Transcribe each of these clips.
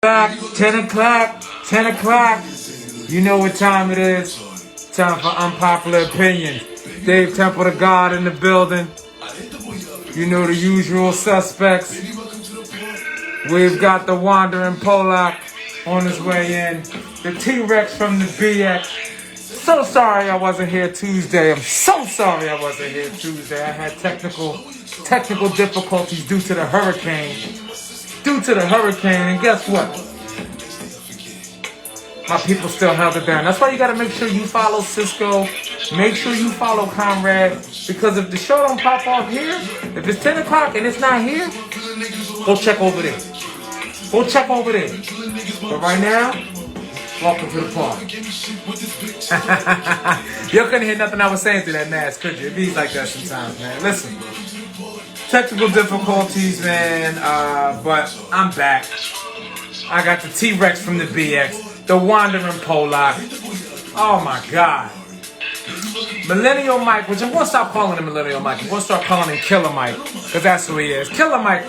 Back, 10 o'clock, 10 o'clock. You know what time it is. Time for Unpopular Opinions. Dave Temple, the God in the building. You know the usual suspects. We've got the Wandering Polak on his way in. The T-Rex from the BX. So sorry I wasn't here Tuesday. I'm so sorry I wasn't here Tuesday. I had technical difficulties due to the hurricane. And guess what? My people still held it down. That's why you gotta make sure you follow Cisco. Make sure you follow Conrad. Because if the show don't pop off here, if it's 10 o'clock and it's not here, go check over there. But right now, welcome to the party. You couldn't hear nothing I was saying through that mask, could you? It be like that sometimes, man. Listen. Technical difficulties, man. But I'm back. I got the T-Rex from the BX. The Wandering Polak. Oh my God. Millennial Mike, which I'm going to stop calling him Millennial Mike. I'm going to start calling him Killer Mike. Because that's who he is. Killer Mike,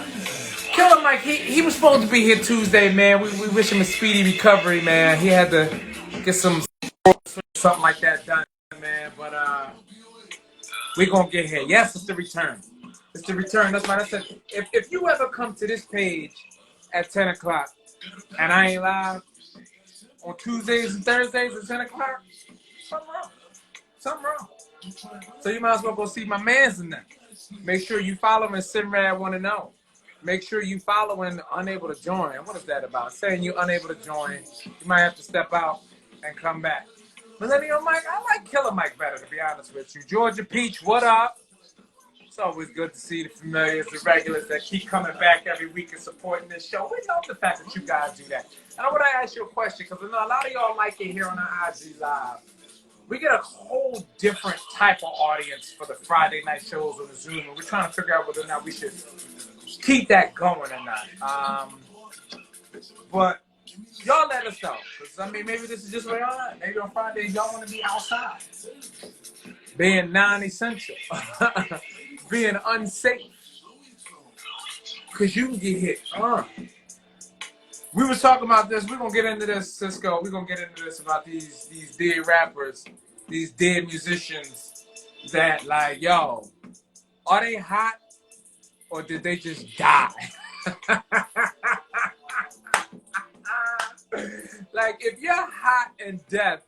he was supposed to be here Tuesday, man. We wish him a speedy recovery, man. He had to get something like that done, man. But we're going to get here. Yes, it's the return. It's the return. That's why I said, if you ever come to this page at 10 o'clock and I ain't live, on Tuesdays and Thursdays at 10 o'clock, something wrong. So you might as well go see my mans in there. Make sure you follow and Simrad want to know. Make sure you follow and unable to join. What is that about? Saying you're unable to join, you might have to step out and come back. Millennial Mike, I like Killer Mike better, to be honest with you. Georgia Peach, what up? It's always good to see the familiars, the regulars that keep coming back every week and supporting this show. We love the fact that you guys do that. And I want to ask you a question, because I know a lot of y'all like it here on our IG Live. We get a whole different type of audience for the Friday night shows on the Zoom, and we're trying to figure out whether or not we should keep that going or not. But y'all let us know. Because, I mean, maybe this is just where y'all are. Maybe on Fridays y'all want to be outside. Being non-essential. Being unsafe. Because you can get hit. We was talking about this. We're going to get into this, Cisco. We're going to get into this about these dead rappers, these dead musicians that, like, yo, are they hot or did they just die? Like, if you're hot and deaf,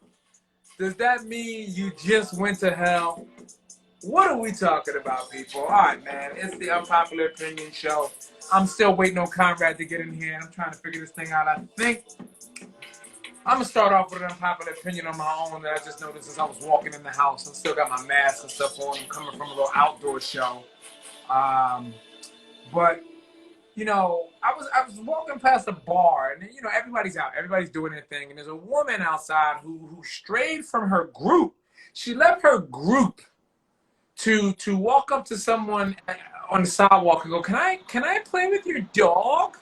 does that mean you just went to hell? What are we talking about, people? All right, man. It's the Unpopular Opinion Show. I'm still waiting on Conrad to get in here. I'm trying to figure this thing out. I think I'm going to start off with an unpopular opinion on my own that I just noticed as I was walking in the house. I still got my mask and stuff on. I'm coming from a little outdoor show. But, you know, I was walking past a bar, and, you know, everybody's out. Everybody's doing their thing. And there's a woman outside who strayed from her group. She left her group to walk up to someone on the sidewalk and go, can I play with your dog?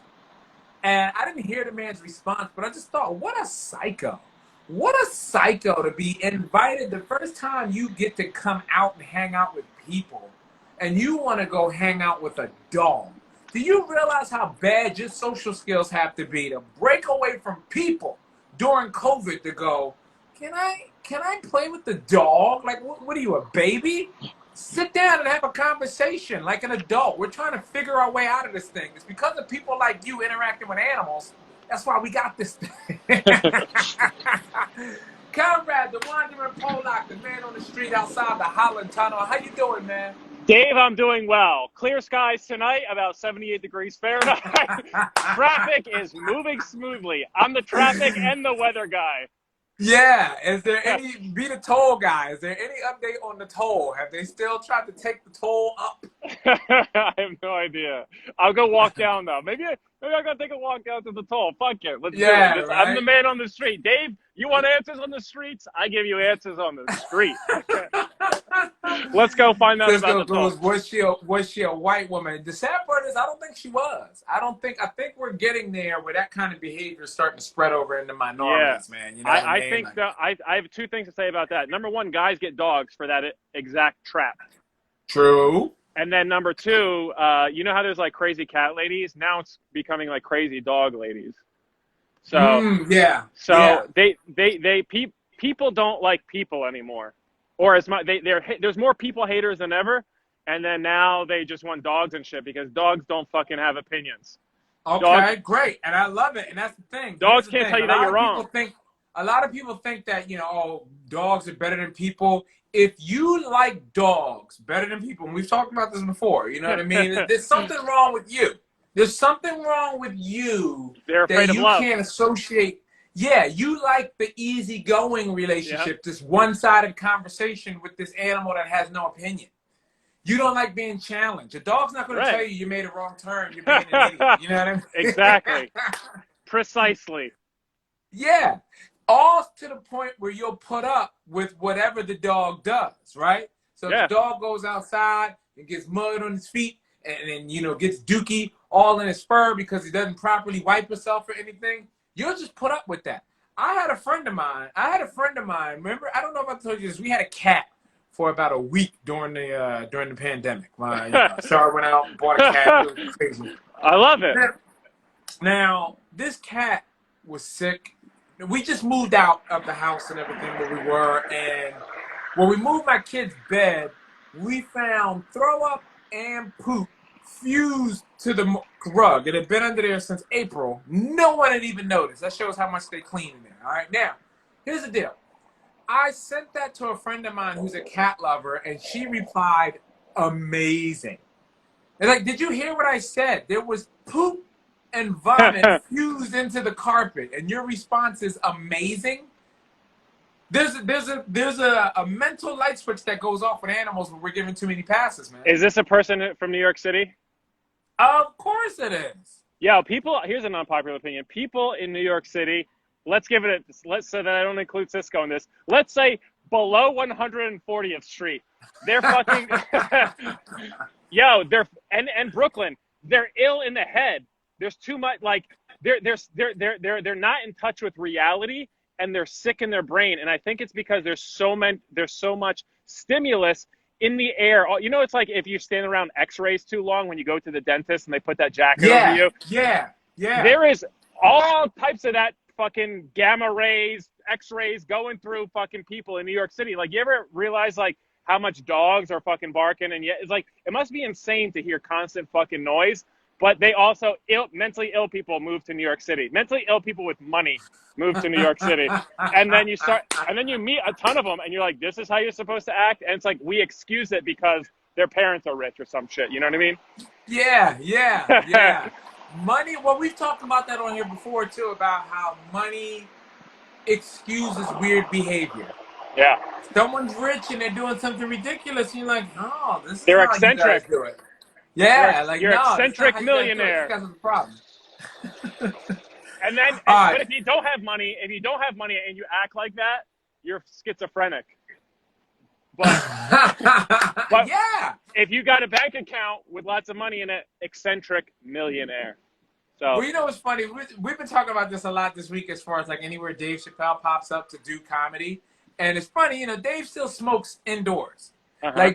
And I didn't hear the man's response, but I just thought, what a psycho. What a psycho to be invited the first time you get to come out and hang out with people, and you want to go hang out with a dog. Do you realize how bad your social skills have to be to break away from people during COVID to go, can I play with the dog? Like, what are you, a baby? Sit down and have a conversation like an adult. We're trying to figure our way out of this thing. It's because of people like you interacting with animals. That's why we got this thing. Conrad, the Wandering Polak, the man on the street outside the Holland Tunnel. How you doing, man? Dave, I'm doing well. Clear skies tonight, about 78 degrees Fahrenheit. Traffic is moving smoothly. I'm the traffic and the weather guy. Yeah. Is there any, be the toll guy, is there any update on the toll? Have they still tried to take the toll up? I have no idea. I'll go walk down, though. Maybe I'm going to take a walk down to the toll. Fuck it. Let's do it. Right? I'm the man on the street. Dave, you want answers on the streets? I give you answers on the street. Let's go find out about the toll. Was she a white woman? The sad part is I don't think she was. I think we're getting there where that kind of behavior is starting to spread over into minorities, man. You know what I mean? think that I have two things to say about that. Number one, guys get dogs for that exact trap. True. And then number two, you know how there's like crazy cat ladies? Now it's becoming like crazy dog ladies. So, Yeah. so people don't like people anymore, or as much there's more people haters than ever, and then now they just want dogs and shit because dogs don't fucking have opinions. Dogs Okay, great, and I love it. And that's the thing. Here's dogs the can't thing: tell you that you're wrong. a lot of people think that oh, dogs are better than people. If you like dogs better than people, and we've talked about this before, you know what I mean? There's something wrong with you. There's something wrong with you They're that afraid of you love. can't associate. Yeah, you like the easygoing relationship, Yep. this one-sided conversation with this animal that has no opinion. You don't like being challenged. A dog's not going to tell Right. you made a wrong turn. You're being an idiot. You know what I mean? Exactly. Precisely. Yeah. All to the point where you'll put up with whatever the dog does, right? So if Yeah. the dog goes outside and gets mud on his feet and then, gets dookie all in his fur because he doesn't properly wipe himself or anything, you'll just put up with that. I had a friend of mine. Remember? I don't know if I told you this. We had a cat for about a week during the pandemic. Shar went out and bought a cat. It was crazy. I love it. Now, this cat was sick. We just moved out of the house and everything where we were, and when we moved my kid's bed, we found throw up and poop fused to the rug. It had been under there since April. No one had even noticed. That shows how much they clean in there. All right, now, here's the deal. I sent that to a friend of mine who's a cat lover, and she replied, amazing. And like, did you hear what I said? There was poop and vomit fused into the carpet, and your response is amazing. There's a mental light switch that goes off with animals when we're giving too many passes, man. Is this a person from New York City? Of course it is. Yeah, here's an unpopular opinion. People in New York City, let's say that I don't include Cisco in this. Let's say below 140th Street. They're fucking and Brooklyn, they're ill in the head. There's too much they're not in touch with reality, and they're sick in their brain. And I think it's because there's so much stimulus in the air. It's like if you stand around X-rays too long when you go to the dentist and they put that jacket over you. Yeah. There is all types of that fucking gamma rays, X-rays going through fucking people in New York City. Like, you ever realize how much dogs are fucking barking? And yet it's it must be insane to hear constant fucking noise. But they also mentally ill people move to New York City. Mentally ill people with money move to New York City. And then you meet a ton of them, and you're like, this is how you're supposed to act? And it's like, we excuse it because their parents are rich or some shit. You know what I mean? Yeah. Money, well, we've talked about that on here before, too, about how money excuses weird behavior. Yeah. Someone's rich and they're doing something ridiculous, and you're like, oh, this is They're how eccentric. you guys do it. Yeah, you're eccentric millionaire. This guy's a problem. And then, but if you don't have money and you act like that, you're schizophrenic. But yeah, if you got a bank account with lots of money in it, eccentric millionaire. So, well, you know what's funny? We've been talking about this a lot this week, as far as anywhere Dave Chappelle pops up to do comedy, and it's funny. Dave still smokes indoors.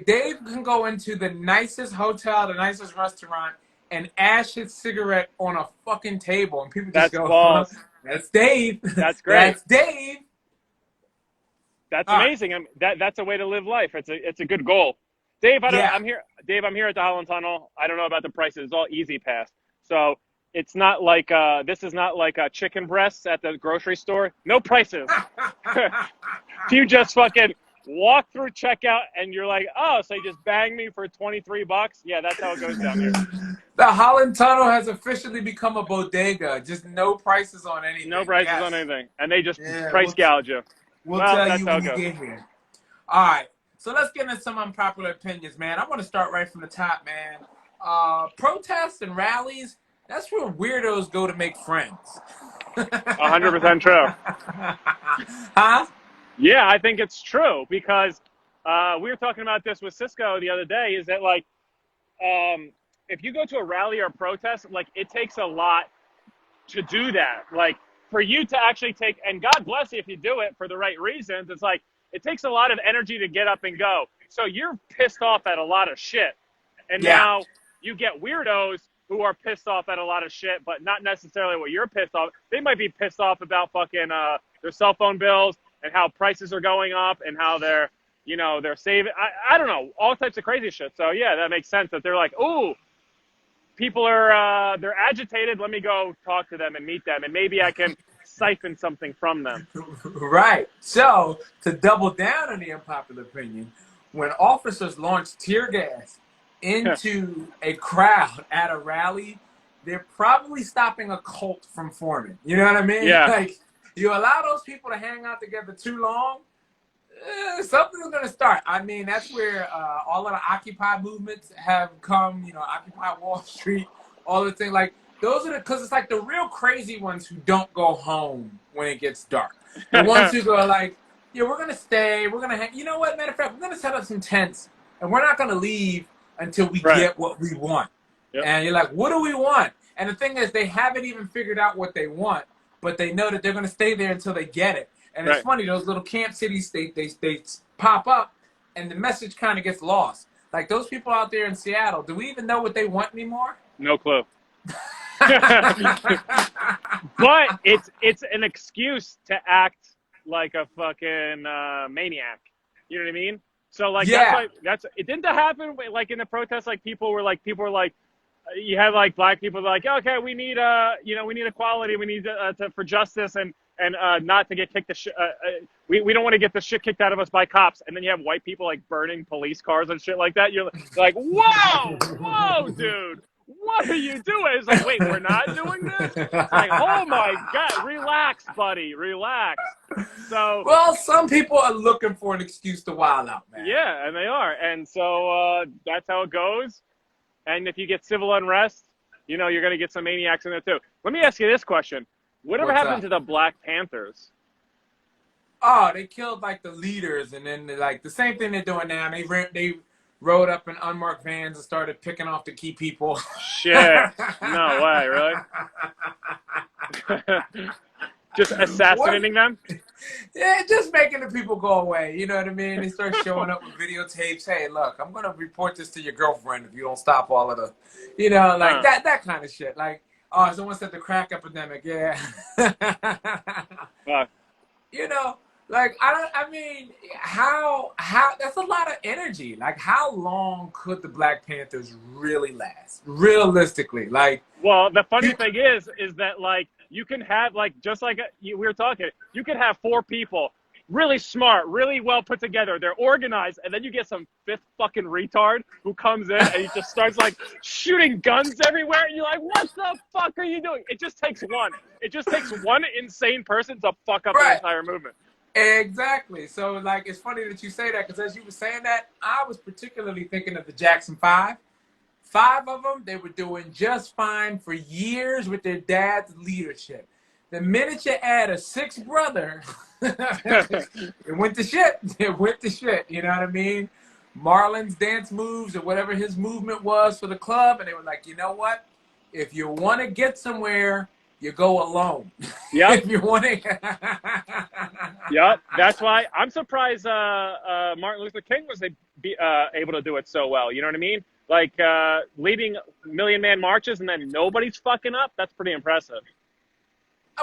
Dave can go into the nicest hotel, the nicest restaurant, and ash his cigarette on a fucking table, and people just go, balls. That's Dave. That's great. That's Dave. That's amazing. That's a way to live life. It's a good goal. Dave, I'm here. Dave, I'm here at the Holland Tunnel. I don't know about the prices. It's all easy pass. So it's not like this is not like chicken breasts at the grocery store. No prices. You just fucking walk through checkout, and you're like, oh, so you just bang me for $23? Yeah, that's how it goes down here. The Holland Tunnel has officially become a bodega. Just no prices on anything. No prices on anything. And they just price gouge you. We'll tell you when you get here. All right. So let's get into some unpopular opinions, man. I want to start right from the top, man. Protests and rallies, that's where weirdos go to make friends. 100% true. Huh? Yeah, I think it's true because we were talking about this with Cisco the other day, is that if you go to a rally or a protest, it takes a lot to do that. For you to actually take, and God bless you if you do it for the right reasons, it's it takes a lot of energy to get up and go. So you're pissed off at a lot of shit. And now you get weirdos who are pissed off at a lot of shit, but not necessarily what you're pissed off. They might be pissed off about fucking their cell phone bills and how prices are going up and how they're saving. I don't know, all types of crazy shit. So yeah, that makes sense that they're like, ooh, people are they're agitated. Let me go talk to them and meet them, and maybe I can siphon something from them. Right. So to double down on the unpopular opinion, when officers launch tear gas into a crowd at a rally, they're probably stopping a cult from forming. You know what I mean? Yeah. Like, you allow those people to hang out together too long, something's going to start. I mean, that's where all of the Occupy movements have come, Occupy Wall Street, all the things. Like, those are because it's like the real crazy ones who don't go home when it gets dark. The ones who go like, yeah, we're going to stay, we're going to hang. You know what, matter of fact, we're going to set up some tents, and we're not going to leave until we get what we want. Yep. And you're like, what do we want? And the thing is, they haven't even figured out what they want, but they know that they're going to stay there until they get it. And it's funny, those little camp cities, they pop up, and the message kind of gets lost. Like, those people out there in Seattle, do we even know what they want anymore? No clue. But it's an excuse to act like a fucking maniac. You know what I mean? So like it didn't happen like in the protests. Like people were like you had like black people like, okay, we need we need equality, we need for justice and not to get kicked we don't want to get the shit kicked out of us by cops. And then you have white people like burning police cars and shit like that. You're like, whoa, dude. What are you doing? It's like, wait, we're not doing this? It's like, oh my God, relax, buddy, relax. So, well, some people are looking for an excuse to wild out, man. Yeah, and they are. And so that's how it goes. And if you get civil unrest, you're going to get some maniacs in there too. Let me ask you this question. Whatever happened to the Black Panthers? Oh, they killed like the leaders, and then like the same thing they're doing now. They rode up in unmarked vans and started picking off the key people. Shit. No way, really? Just assassinating them? Yeah, just making the people go away. You know what I mean? They start showing up with videotapes. Hey, look, I'm going to report this to your girlfriend if you don't stop all of the, that kind of shit. Like, oh, someone said the crack epidemic. Yeah. Like, how that's a lot of energy. Like, how long could the Black Panthers really last? Realistically, like. Well, the funny thing is that, like, you can have, like, just like we were talking, you can have 4 people, really smart, really well put together, they're organized, and then you get some 5th fucking retard who comes in and he just starts, like, shooting guns everywhere, and you're like, what the fuck are you doing? It just takes one. It just takes one insane person to fuck up the entire movement. Exactly. So, like, it's funny that you say that, because as you were saying that, I was particularly thinking of the Jackson 5. 5 of them, they were doing just fine for years with their dad's leadership. The minute you add a 6th brother, it went to shit. It went to shit. You know what I mean? Marlon's dance moves or whatever his movement was for the club, and they were like, you know what? If you want to get somewhere, you go alone. Yep. If you want to. Yep. That's why I'm surprised Martin Luther King was able to do it so well. You know what I mean? Like leading million-man marches and then nobody's fucking up. That's pretty impressive.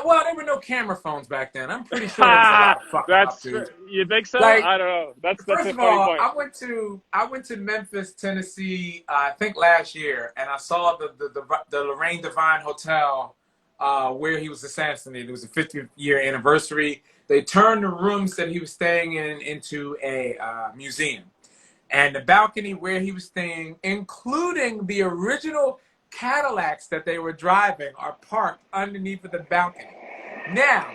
Well, there were no camera phones back then. I'm pretty sure there was a lot of fucking up, dude. You think so? Like, I don't know. That's first a of funny all, point. I went to Memphis, Tennessee, I think last year, and I saw the Lorraine Devine Hotel where he was assassinated. It was the 50th year anniversary. They turned the rooms that he was staying in into a museum. And the balcony where he was staying, including the original Cadillacs that they were driving, are parked underneath of the balcony. Now,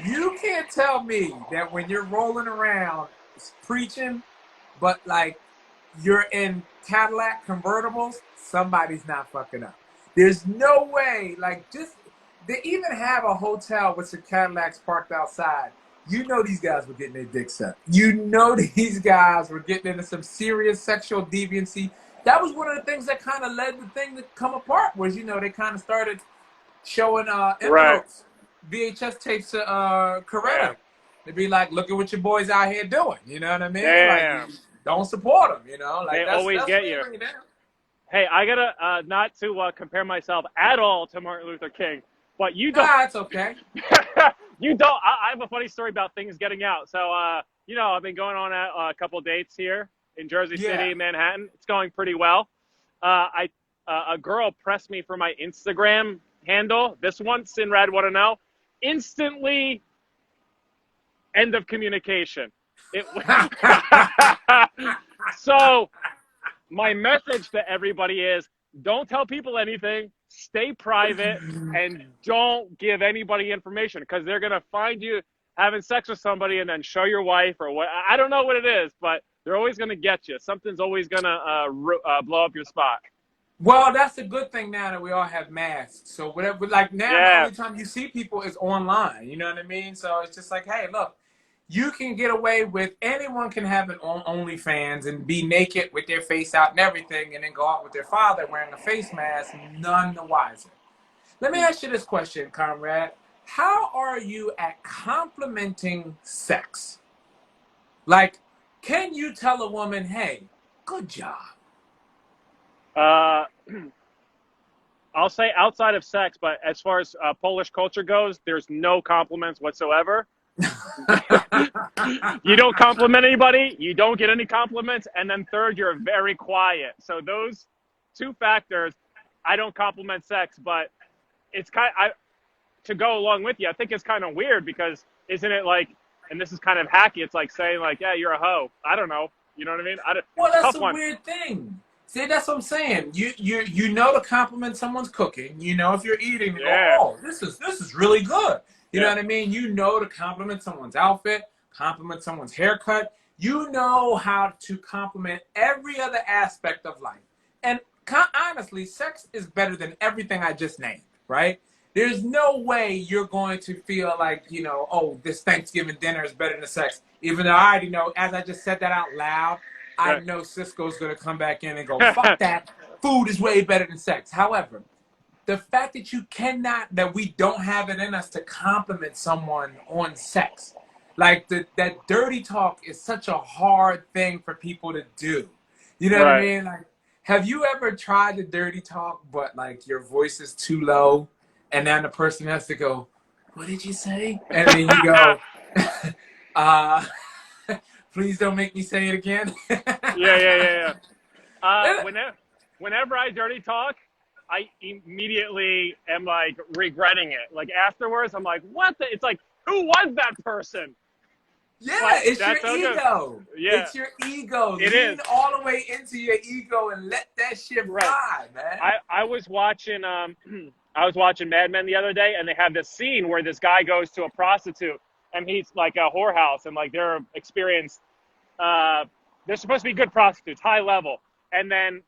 you can't tell me that when you're rolling around preaching, but like you're in Cadillac convertibles, somebody's not fucking up. There's no way, like, just they even have a hotel with some Cadillacs parked outside. You know these guys were getting their dicks sucked. You know these guys were getting into some serious sexual deviancy. That was one of the things that kind of led the thing to come apart, was, they kind of started showing envelopes, VHS tapes to Coretta. They'd be like, look at what your boys out here doing. You know what I mean? Damn. Like, don't support them, Like, they always get you. Hey, I gotta not to compare myself at all to Martin Luther King, but you don't. Ah, it's okay. You don't. I have a funny story about things getting out. So, I've been going on a couple dates here in Jersey Yeah. City, Manhattan. It's going pretty well. I A girl pressed me for my Instagram handle. This one, Sinrad, want to know? Instantly, end of communication. It. So my message to everybody is don't tell people anything, stay private, and don't give anybody information because they're going to find you having sex with somebody and then show your wife or what. I don't know what it is, but they're always going to get you. Something's always going to blow up your spot. Well, that's a good thing now that we all have masks. So whatever, like now, the Yeah. only time you see people is online. You know what I mean? So it's just like, hey, look, you can get away with anyone can have an OnlyFans and be naked with their face out and everything, and then go out with their father wearing a face mask, none the wiser. Let me ask you this question, comrade. How are you at complimenting sex? Like, can you tell a woman, hey, good job? Uh, I'll say outside of sex, but as far as Polish culture goes, there's no compliments whatsoever. You don't compliment anybody, you don't get any compliments, and then third, you're very quiet. So those two factors, I don't compliment sex, but it's to go along with you. I think it's kind of weird because isn't it like, and this is kind of hacky. It's like saying like, yeah, you're a hoe. I don't know. You know what I mean? Well, that's Tough a one. weird thing. See, that's what I'm saying. You know to compliment someone's cooking. You know if you're eating, you go, Yeah, oh, this is really good. You know yeah, what I mean? You know to compliment someone's outfit, compliment someone's haircut. You know how to compliment every other aspect of life. And honestly, sex is better than everything I just named, right? There's no way you're going to feel like, oh, this Thanksgiving dinner is better than sex. Even though I already know, as I just said that out loud, I right. know Cisco's going to come back in and go, fuck that. Food is way better than sex. However, the fact that we don't have it in us to compliment someone on sex, like that dirty talk is such a hard thing for people to do. You know what I Right. mean? Like, have you ever tried the dirty talk, but like your voice is too low, and then the person has to go, "What did you say?" And then you go, uh, "Please don't make me say it again." Yeah, yeah, yeah, yeah. Whenever I dirty talk, I immediately am like regretting it. Like afterwards, I'm like, what the? It's like, who was that person? Yeah, But it's your that's so good. ego. Yeah, It's your ego. it Lean is. all the way into your ego and let that shit Right. fly, man. I was watching I was watching Mad Men the other day, and they have this scene where this guy goes to a prostitute, and he's like a whorehouse, and like they're experienced. They're supposed to be good prostitutes, high level, and then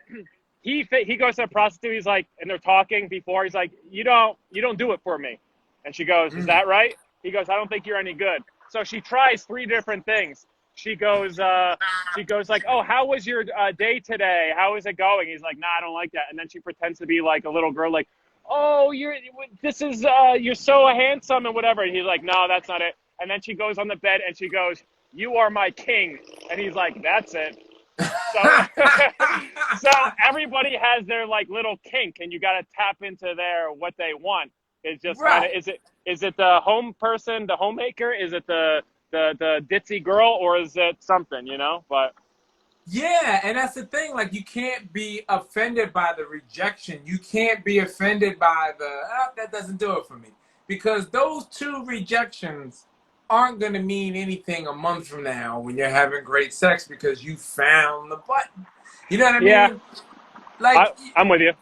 he goes to a prostitute. He's like, and they're talking before. He's like, you don't do it for me, and she goes, is Mm. that right? He goes, I don't think you're any good. So she tries three different things. She goes like, oh, how was your day today? How is it going? He's like, nah, I don't like that. And then she pretends to be like a little girl, like, oh, you're so handsome and whatever. And he's like, no, that's not it. And then she goes on the bed and she goes, you are my king. And he's like, that's it. So, so everybody has their like little kink, and you got to tap into their what they want. It's just kind of Right. is it the home person, the homemaker? Is it the ditzy girl, or is it something? But Yeah, and that's the thing. Like, you can't be offended by the rejection. You can't be offended by that doesn't do it for me. Because those two rejections aren't going to mean anything a month from now when you're having great sex because you found the button. You know what I yeah, mean? Like, I'm with you.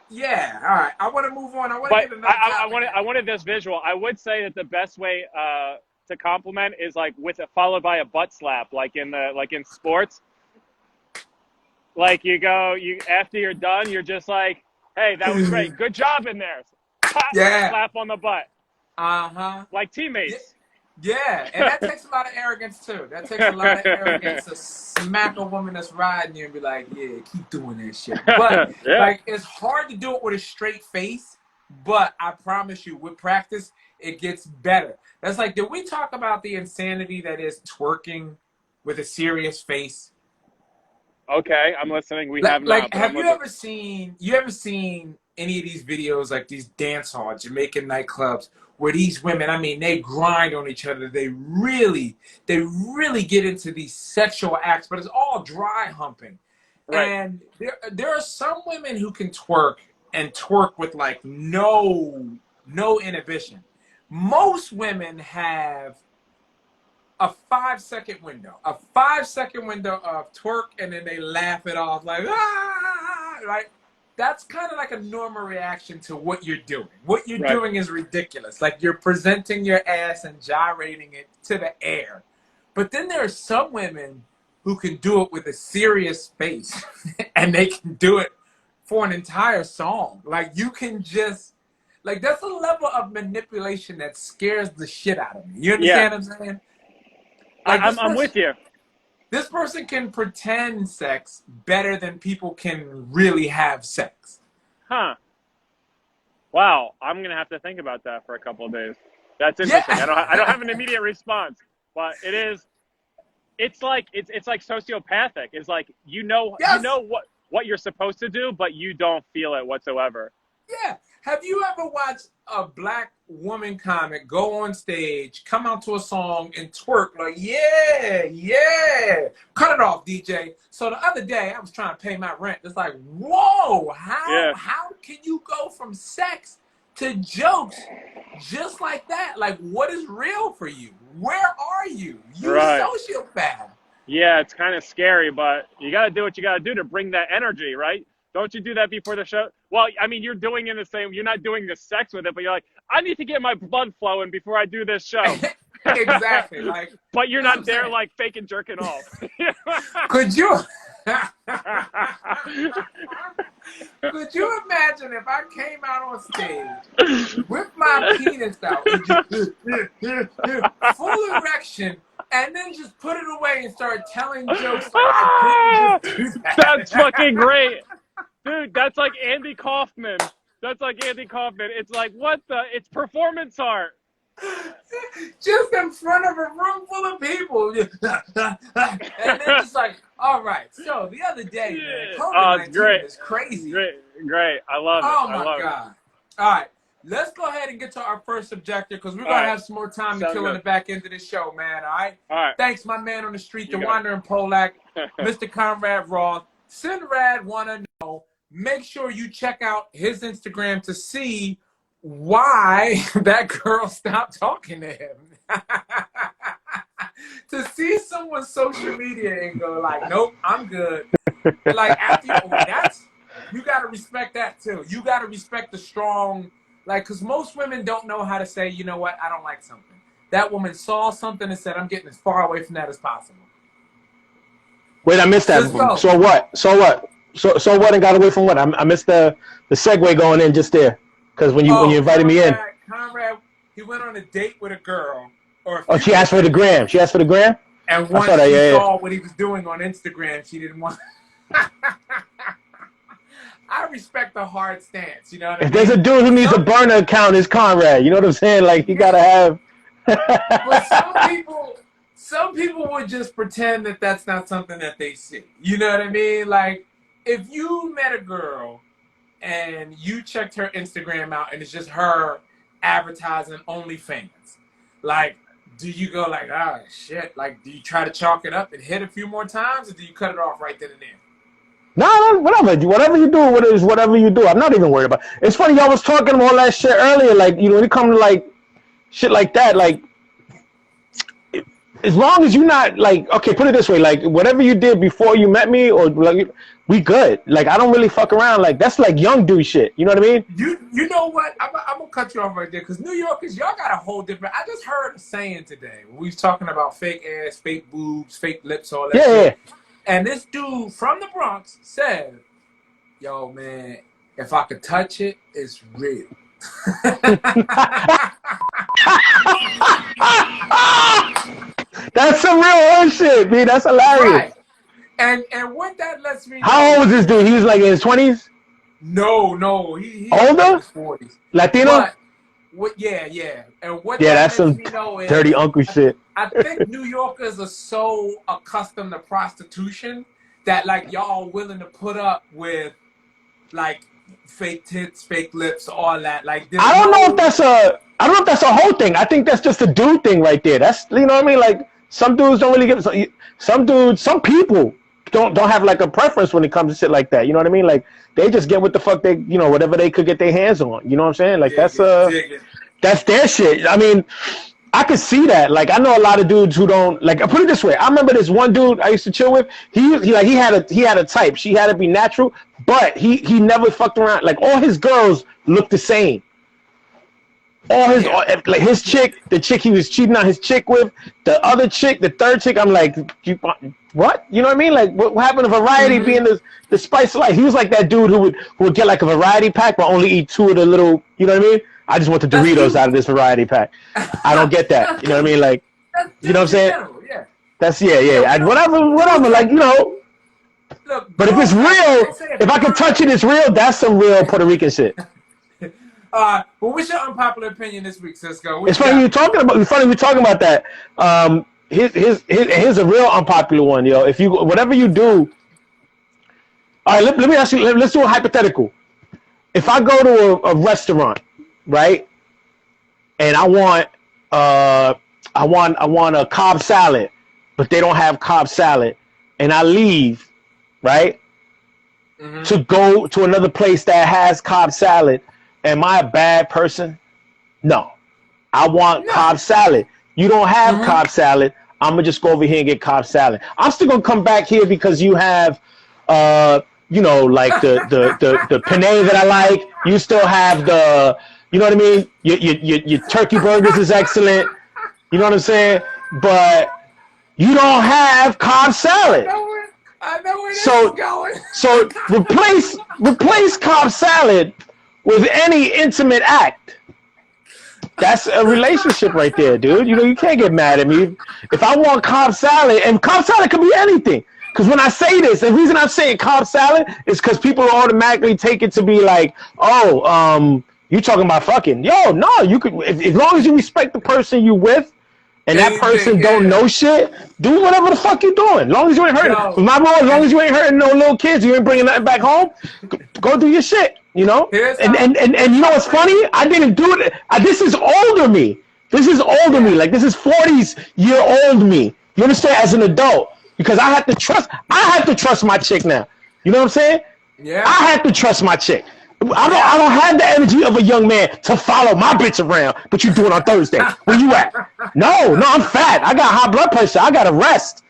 yeah. All right. I want to move on. I want to But get another I topic wanted in. I wanted this visual. I would say that the best way to compliment is like with it followed by a butt slap, like in sports. Like you after you're done, you're just like, hey, that was great, good job in there, Yeah. slap on the butt, Uh-huh. like Yeah. teammates. Yeah, and that takes a lot of arrogance too. That takes a lot of arrogance to smack a woman that's riding you and be like, "Yeah, keep doing that shit." But Yeah, like, it's hard to do it with a straight face. But I promise you, with practice, it gets better. That's like, did we talk about the insanity that is twerking with a serious face? Okay, I'm listening. We have not. But Have I'm you listening. ever seen any of these videos, like these dance hall Jamaican nightclubs, where these women, I mean, they grind on each other. They really get into these sexual acts, but it's all dry humping. Right. And there are some women who can twerk and twerk with like no inhibition. Most women have a 5 second window, of twerk, and then they laugh it off like ah, like that's kind of like a normal reaction to what you're doing. What you're Right. doing is ridiculous. Like you're presenting your ass and gyrating it to the air. But then there are some women who can do it with a serious face, and they can do it for an entire song. Like you can just like that's a level of manipulation that scares the shit out of me. You Yeah, understand what I'm saying? Like I'm with you. this person can pretend sex better than people can really have sex. Huh. Wow. I'm gonna have to think about that for a couple of days. That's interesting. Yeah. I don't have an immediate response, but it is. It's like it's like sociopathic. It's like you Yes. know what you're supposed to do, but you don't feel it whatsoever. Yeah. Have you ever watched a black woman comic go on stage, come out to a song, and twerk like, yeah, yeah? Cut it off, DJ. So the other day, I was trying to pay my rent. It's like, whoa, Yeah. how can you go from sex to jokes just like that? Like, what is real for you? Where are you? You Right. sociopath. Yeah, it's kind of scary, but you got to do what you got to do to bring that energy, right? Don't you do that before the show? Well, I mean, you're doing in the same. You're not doing the sex with it, but you're like, I need to get my blood flowing before I do this show. Exactly. Like, But you're you know what not I'm there saying? like faking jerking off. Could you? Could you imagine if I came out on stage with my penis out, and just, full erection, and then just put it away and start telling jokes like I couldn't just do that? That's fucking great. Dude, that's like Andy Kaufman. That's like Andy Kaufman. It's like, what the? It's performance art. Just in front of a room full of people. And then just like, all right. So the other day, man, COVID-19 Great. is crazy. Great. I love it. Oh I my love God. All right. Let's go ahead and get to our first objective because we're going to have some more time to Sounds kill in good. the back end of the show, man. All right? All right. Thanks, my man on the street, the got it. wandering Polak, Mr. Conrad Roth. Sinrad want to know, make sure you check out his Instagram to see why that girl stopped talking to him. To see someone's social media and go like, nope, I'm good. Like, after you got to respect that too. You got to respect the strong, like, because most women don't know how to say, you know what, I don't like something. That woman saw something and said, I'm getting as far away from that as possible. Wait, I missed that. So what? So what and got away from what? I missed the segue going in just there. Because when you invited me in. Conrad, he went on a date with a girl. She asked for the gram. She asked for the gram? And once she saw what he was doing on Instagram, she didn't want. I respect the hard stance, you know what I mean? If there's a dude who needs a burner account, it's Conrad. You know what I'm saying? Like, you gotta have. But some people would just pretend that that's not something that they see. You know what I mean? Like, if you met a girl and you checked her Instagram out and it's just her advertising OnlyFans, like, do you go like, oh shit? Like, do you try to chalk it up and hit a few more times, or do you cut it off right then and there? No, whatever. Whatever you do, whatever you do. I'm not even worried about it. It's funny, y'all was talking about all that shit earlier. Like, you know, when it comes to like shit like that, like, as long as you're not like, okay, put it this way, like, whatever you did before you met me, or like, we good. Like, I don't really fuck around. Like, that's like young dude shit. You know what I mean? You know what? I'm gonna cut you off right there because New Yorkers, y'all got a whole different. I just heard a saying today when we was talking about fake ass, fake boobs, fake lips, all that shit. Yeah. And this dude from the Bronx said, yo, man, if I could touch it, it's real. That's some real old shit, man. That's hilarious. Right. And what that lets me know. How old was this dude? He was like in his 20s? No. He older? in his 40s. Latino? Yeah. And what that's lets some me know is, dirty uncle shit. I think New Yorkers are so accustomed to prostitution that like y'all willing to put up with like fake tits, fake lips, all that. Like I don't know if that's a whole thing. I think that's just a dude thing right there. That's, you know what I mean? Like some dudes don't really give some people don't have like a preference when it comes to shit like that. You know what I mean? Like they just get what the fuck they, you know, whatever they could get their hands on. You know what I'm saying? Like that's their shit. I mean, I could see that. Like I know a lot of dudes who don't like. I put it this way. I remember this one dude I used to chill with. He had a type. She had to be natural, but he never fucked around. Like all his girls looked the same. Like his chick, the chick he was cheating on his chick with, the other chick, the third chick. I'm like, what? You know what I mean? Like what happened to variety being the spice of life? He was like that dude who would get like a variety pack but only eat 2 of the little. You know what I mean? I just want the Doritos out of this variety pack. I don't get that. You know what I mean? Like, you know what I'm saying? Yeah. That's whatever. Like, you know. Look, but if it's real, if I can touch it, it's real. That's some real Puerto Rican shit. Well, what's your unpopular opinion this week, Cisco? It's funny we're talking about that. Here's a real unpopular one, yo. If you whatever you do, all right. Let me ask you. Let's do a hypothetical. If I go to a restaurant, right, and I want a Cobb salad, but they don't have Cobb salad, and I leave, right, to go to another place that has Cobb salad. Am I a bad person? No. I want Cobb salad. You don't have Cobb salad. I'm gonna just go over here and get Cobb salad. I'm still gonna come back here because you have, you know, like the penne that I like. You still have the, you know what I mean? Your turkey burgers is excellent. You know what I'm saying? But you don't have Cobb salad. I know where this is going. So replace Cobb salad with any intimate act. That's a relationship right there, dude. You know, you can't get mad at me. If I want Cobb salad, and Cobb salad could be anything. Because when I say this, the reason I'm saying Cobb salad is because people automatically take it to be like, oh, you talking about fucking. Yo, no, you could, as long as you respect the person you with, and that person don't know shit, do whatever the fuck you doing. As long as you ain't hurting. My bro, as long as you ain't hurting no little kids, you ain't bringing nothing back home, go do your shit. You know, and you know what's funny? I didn't do it. This is older me. This is older me. Like this is 40s-year-old me. You understand? As an adult, because I have to trust my chick now. You know what I'm saying? Yeah. I have to trust my chick. I don't have the energy of a young man to follow my bitch around. But you do it on Thursday. Where you at? No, I'm fat. I got high blood pressure. I gotta rest.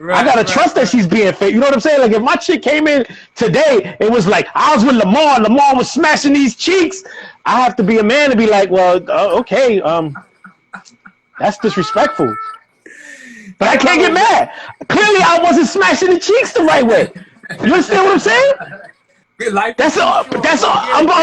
I gotta trust that she's being fake. You know what I'm saying? Like if my chick came in today, it was like I was with Lamar. Lamar was smashing these cheeks. I have to be a man to be like, well, okay, that's disrespectful. But I can't get mad. Clearly, I wasn't smashing the cheeks the right way. You understand what I'm saying? I'm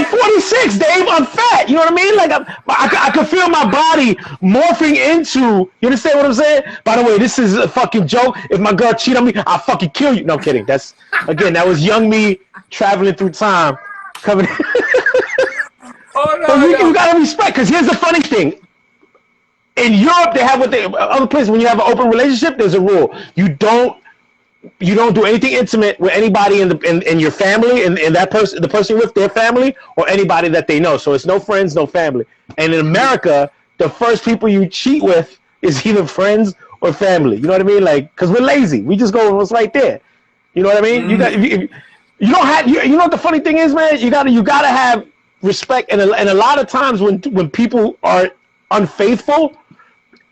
46, Dave. I'm fat. You know what I mean? Like I can feel my body morphing into. You understand what I'm saying? By the way, this is a fucking joke. If my girl cheat on me, I'll fucking kill you. No, I'm kidding. That was young me traveling through time, coming. You gotta respect. Because here's the funny thing. In Europe, they have other places when you have an open relationship. There's a rule. You don't do anything intimate with anybody in your family and that person, the person with their family, or anybody that they know. So it's no friends, no family. And in America, the first people you cheat with is either friends or family. You know what I mean? Like, because we're lazy. We just go what's right there. You know what I mean? You don't have. You know what the funny thing is, man? You gotta have respect. And a lot of times when people are unfaithful,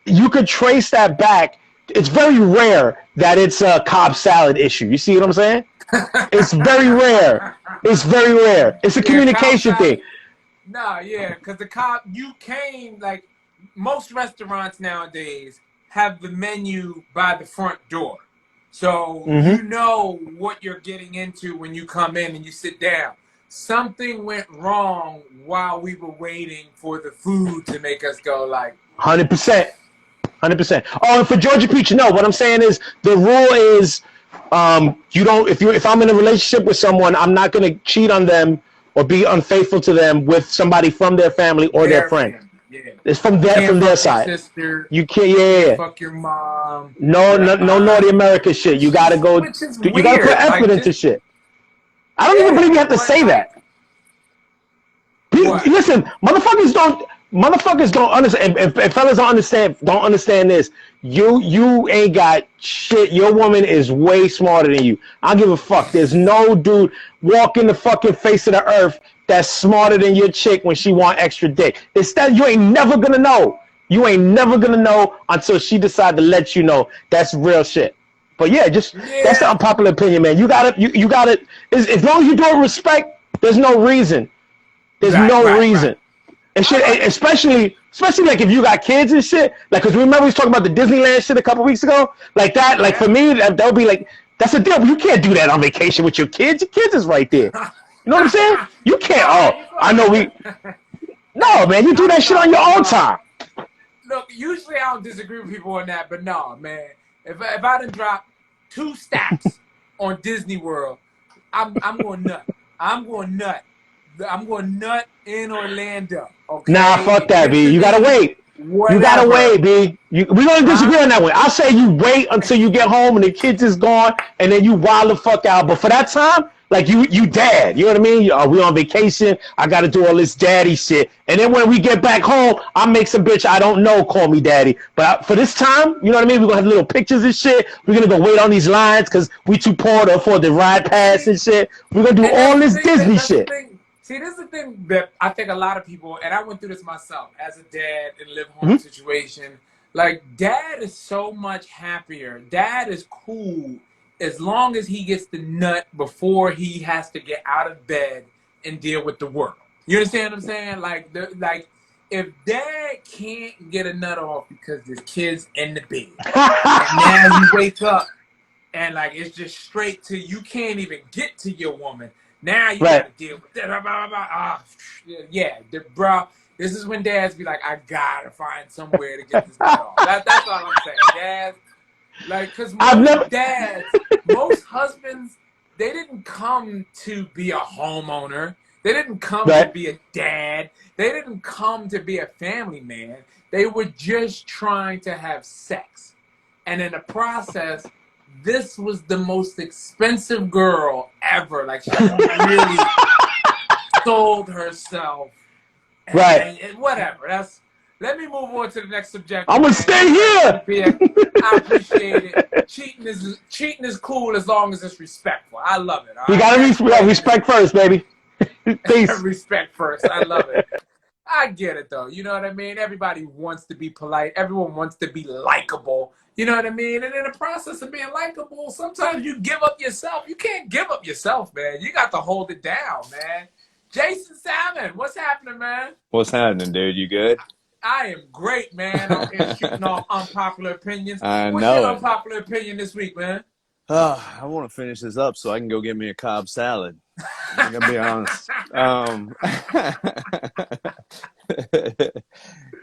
you could trace that back. It's very rare that it's a Cobb salad issue. You see what I'm saying? It's very rare. It's very rare. It's a communication thing. Nah, yeah, because you came, like, most restaurants nowadays have the menu by the front door. So you know what you're getting into when you come in and you sit down. Something went wrong while we were waiting for the food to make us go like 100%. 100%. Oh, and for Georgia Peach, no. What I'm saying is the rule is you don't. If I'm in a relationship with someone, I'm not going to cheat on them or be unfaithful to them with somebody from their family or their friend. Yeah. It's from You can't their fuck your side. sister. You can't. You can't Yeah. fuck your mom. No, no naughty America shit. You gotta go. Which is You gotta put weird. effort Like, into just, shit. I don't even believe yeah, you have to but say like, that. what? Listen, motherfuckers don't understand. If fellas don't understand this. You ain't got shit. Your woman is way smarter than you. I don't give a fuck. There's no dude walking the fucking face of the earth that's smarter than your chick when she want extra dick. It's that you ain't never gonna know. You ain't never gonna know until she decide to let you know. That's real shit. But yeah, just that's the Yeah. unpopular opinion, man. You got it. As long as you do it with respect, there's no reason. There's Right, no right, right. reason. And I shit, like it. especially like if you got kids and shit. Like, cause remember we was talking about the Disneyland shit a couple weeks ago. Like that. Like for Yeah. me, that would be like that's a deal. But you can't do that on vacation with your kids. Your kids is right there. You know what I'm saying? You can't. Nah, Oh, you I know we. go. No, man, you do that shit on No, your own no. time. Look, usually I don't disagree with people on that, but no, man. If I done drop 2 stacks on Disney World, I'm going nut. I'm going nut. I'm going nut in Orlando. Nah, Okay, fuck that, B. You gotta Disney, wait. You gotta whatever. wait, B. We gonna disagree Huh? on that one. I'll say you wait until you get home and the kids is gone, and then you wild the fuck out. But for that time, like you dad. You know what I mean? We on vacation. I gotta do all this daddy shit, and then when we get back home, I make some bitch I don't know call me daddy. But for this time, you know what I mean? We are gonna have little pictures and shit. We're gonna go wait on these lines because we too poor to afford the ride pass See, and shit. We're gonna do and that's all the this thing. Disney That's the shit. thing. See, this is the thing that I think a lot of people, and I went through this myself as a dad in a live home Mhm. situation. Like, dad is so much happier. Dad is cool as long as he gets the nut before he has to get out of bed and deal with the work. You understand what I'm saying? Like if dad can't get a nut off because his kid's in the bed, and now you wake up and like it's just straight to you can't even get to your woman. Now you got Right. to deal with that. Ah, yeah, bro. This is when dads be like, I gotta find somewhere to get this nut off. That's all I'm saying, dads. Like, cause I've most never. dads, most husbands, they didn't come to be a homeowner. They didn't come to Right. be a dad. They didn't come to be a family man. They were just trying to have sex. And in the process, this was the most expensive girl ever. Like she really sold herself. Right. And whatever. Let me move on to the next I'm subjective, gonna man. stay You got here. feedback. I appreciate it. Cheating is cool as long as it's respectful. I love it. All You right. gotta Next question. respect first, baby. Peace. Respect first. I love it. I get it though. You know what I mean? Everybody wants to be polite. Everyone wants to be likable. You know what I mean? And in the process of being likable, sometimes you give up yourself. You can't give up yourself, man. You got to hold it down, man. Jason Salmon, what's happening, man? What's happening, dude? You good? I am great, man. Out here shooting off unpopular opinions. I What's your know it. unpopular opinion this week, man? I want to finish this up so I can go get me a Cobb salad. I'm gonna be honest.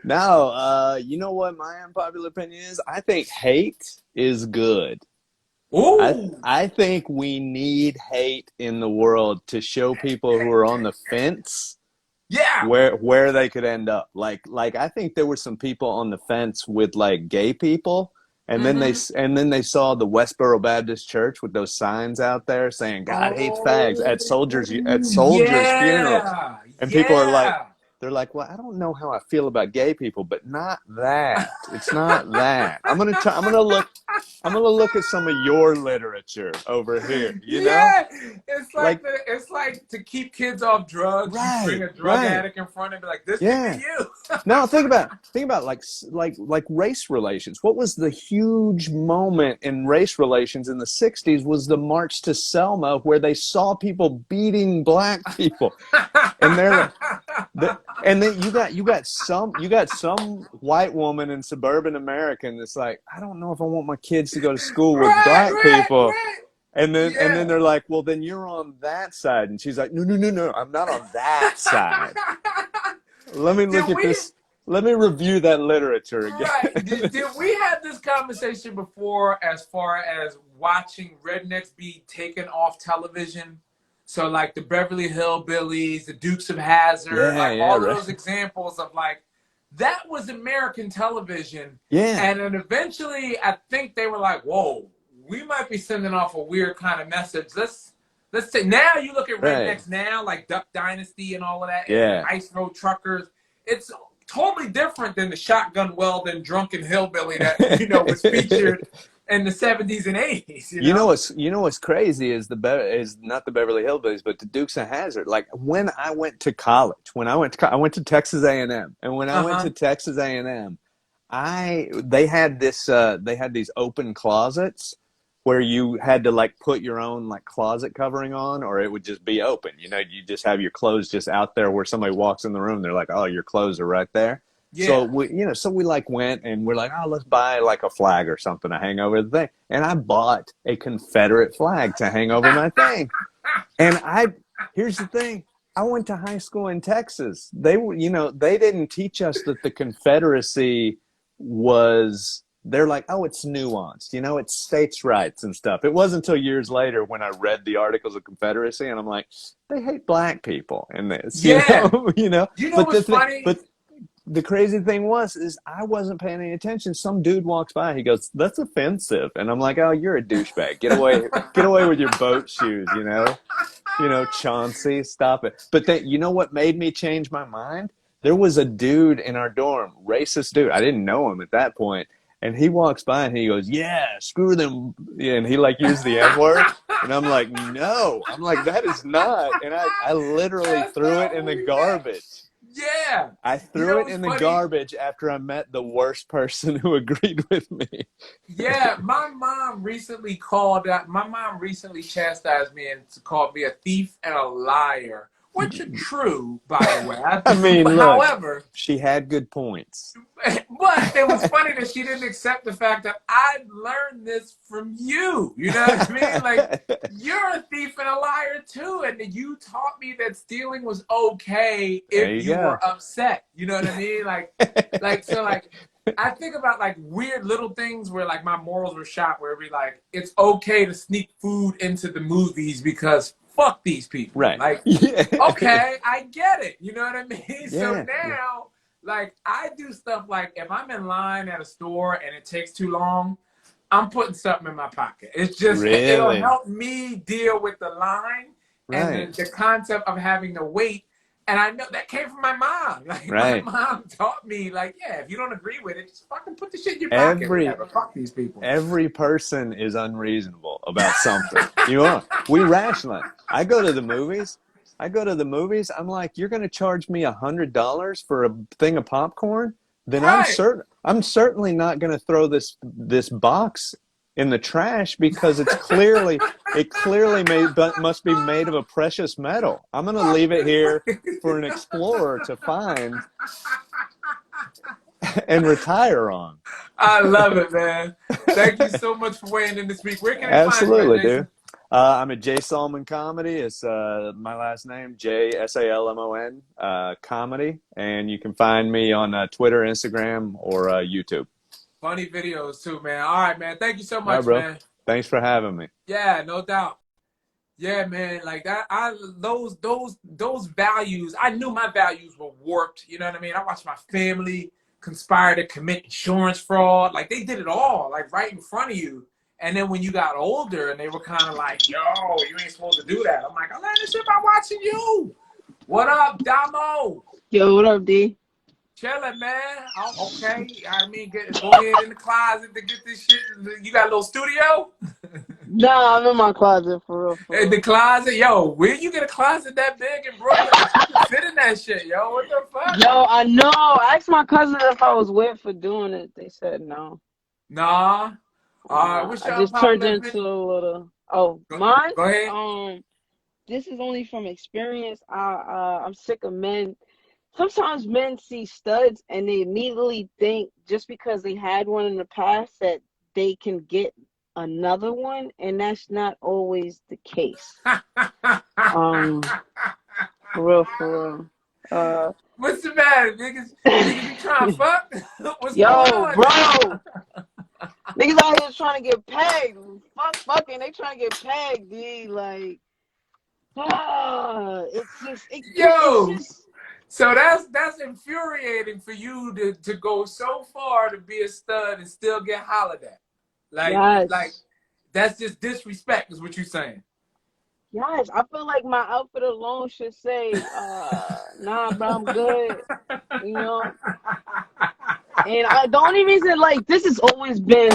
No, you know what my unpopular opinion is? I think hate is good. Ooh, I think we need hate in the world to show people who are on the fence yeah. where they could end up. Like I think there were some people on the fence with like gay people, and then they saw the Westboro Baptist Church with those signs out there saying God hates fags at soldiers funerals, Yeah, and people are like, yeah. they're like, well, I don't know how I feel about gay people, but not that. It's not that. I'm gonna try. I'm gonna look at some of your literature over here. You know, Yeah, like it's like to keep kids off drugs. You bring right, a drug right. addict in front and be like, "This could be Yeah. you." Now think about like race relations. What was the huge moment in race relations in the '60s? Was the March to Selma, where they saw people beating black people, and and then you got some white woman in suburban America that's like, I don't know if I want my kids to go to school with Right, black right, people. right. And then Yeah. they're like, well, then you're on that side. And she's like, no, I'm not on that side. Let me look Did at we? this. Let me review that literature again. Right. Did we have this conversation before as far as watching rednecks be taken off television? So like the Beverly Hillbillies, the Dukes of Hazzard, Yeah, like yeah, all of right. those examples of like that was American television. Yeah. And then eventually, I think they were like, "Whoa, we might be sending off a weird kind of message. Let's say now you look at rednecks now, like Duck Dynasty and all of that, and the Ice Road Truckers. It's totally different than the shotgun welding drunken hillbilly that was featured in the 70s and 80s. You know what's crazy is is not the Beverly Hillbillies, but the Dukes of Hazzard. Like when I went to college, I went to Texas A&M, and when I went to Texas A&M, they had these open closets where you had to like put your own like closet covering on, or it would just be open. You just have your clothes just out there where somebody walks in the room, they're like, "Oh, your clothes are right there." Yeah. So we like went and we're like, "Oh, let's buy like a flag or something to hang over the thing." And I bought a Confederate flag to hang over my thing. And here's the thing. I went to high school in Texas. They didn't teach us that the Confederacy was, they're like, oh, it's nuanced, it's states' rights and stuff. It wasn't until years later when I read the Articles of Confederacy and I'm like, they hate black people in this. Yeah. What's funny? But the crazy thing is I wasn't paying any attention. Some dude walks by, he goes, "That's offensive." And I'm like, "Oh, you're a douchebag. Get away with your boat shoes, Chauncey, stop it." But then, what made me change my mind? There was a dude in our dorm, racist dude. I didn't know him at that point. And he walks by and he goes, "Yeah, screw them." And he like used the N-word. And I'm like, "No." I'm like, "That is not." And I literally threw it in the garbage. Yeah. I threw it in the garbage after I met the worst person who agreed with me. Yeah, my mom recently chastised me and called me a thief and a liar, which are true, by the way. However, she had good points. But it was funny that she didn't accept the fact that I learned this from you. You know what I mean? Like, you're a thief and a liar too, and you taught me that stealing was okay if you were upset. You know what I mean? Like I think about like weird little things where like my morals were shot, where it'd be like, it's okay to sneak food into the movies because fuck these people. Right. Like, okay, I get it. You know what I mean? Yeah, so now, like, I do stuff like if I'm in line at a store and it takes too long, I'm putting something in my pocket. It's just, it'll help me deal with the line and the concept of having to wait. And I know that came from my mom. Like, my mom taught me, like, yeah, if you don't agree with it, just fucking put the shit in your pocket. Fuck these people. Every person is unreasonable about something. We rationalize. I go to the movies. I'm like, you're going to charge me $100 for a thing of popcorn? Then I'm certainly not going to throw this box in the trash because it clearly must be made of a precious metal. I'm going to leave it here for an explorer to find and retire on. I love it, man. Thank you so much for weighing in this week. Where can I find you, dude? I'm at J Salmon Comedy. It's my last name, JSALMON Comedy, and you can find me on Twitter, Instagram, or YouTube. Funny videos too, man. All right, man. Thank you so much, bro. man. Thanks for having me. Yeah, no doubt. Yeah, man. Like that, those values. I knew my values were warped. You know what I mean? I watched my family conspire to commit insurance fraud. Like they did it all, like right in front of you. And then when you got older and they were kind of like, yo, you ain't supposed to do that. I'm like, I learned this shit by watching you. What up, Damo? Yo, what up, D? Chilling, man. Okay. I mean, go ahead in the closet to get this shit. You got a little studio? Nah, I'm in my closet for real. In the closet? Yo, where you get a closet that big in Brooklyn? You can fit in that shit, yo. What the fuck? Yo, I know. I asked my cousin if I was weird for doing it. They said no. Nah. I just turned into a little. Oh, mine? Go ahead. This is only from experience. I'm sick of men. Sometimes men see studs and they immediately think just because they had one in the past that they can get another one, and that's not always the case. For real. What's the matter, niggas? Niggas be trying to fuck? What's Yo, going on? bro. Niggas out here trying to get pegged. Fucking, they trying to get pegged, D. Like, it's just, So that's infuriating for you to go so far to be a stud and still get hollered at. Like Yes. that's just disrespect, is what you're saying. Yes. I feel like my outfit alone should say, nah, bro, I'm good. You know? And the only reason, like, this has always been,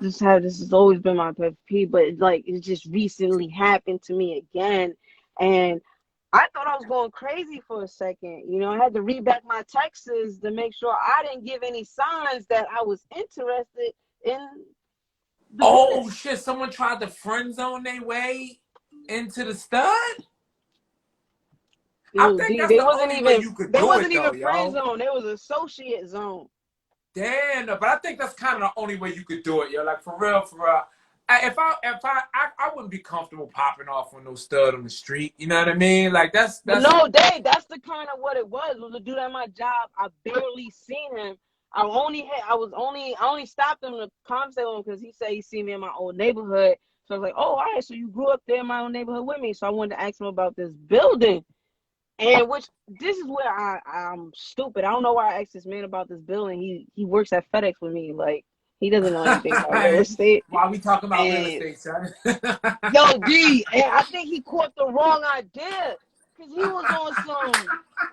this has always been my pet peeve, but like, it just recently happened to me again. And I thought I was going crazy for a second. You know, I had to read back my texts to make sure I didn't give any signs that I was interested in the Oh business. shit! Someone tried to friend zone their way into the stud. I Yo, think D, that's the only way you could they do it, wasn't though, even friend yo. zone. They was associate zone. Damn, no, but I think that's kind of the only way you could do it, yo. Like for real, for real. I wouldn't be comfortable popping off on no stud on the street. You know what I mean? Like that's But no, that's the kind of what it was. Was a dude at my job. I barely seen him. I only stopped him to conversate with him because he said he seen me in my old neighborhood. So I was like, oh, all right, so you grew up there in my own neighborhood with me. So I wanted to ask him about this building. And this is where I'm stupid. I don't know why I asked this man about this building. He works at FedEx with me. Like, he doesn't know anything about real estate. Why we talking about real And estate, son? yo, D, and I think he caught the wrong idea. Cause he was on some,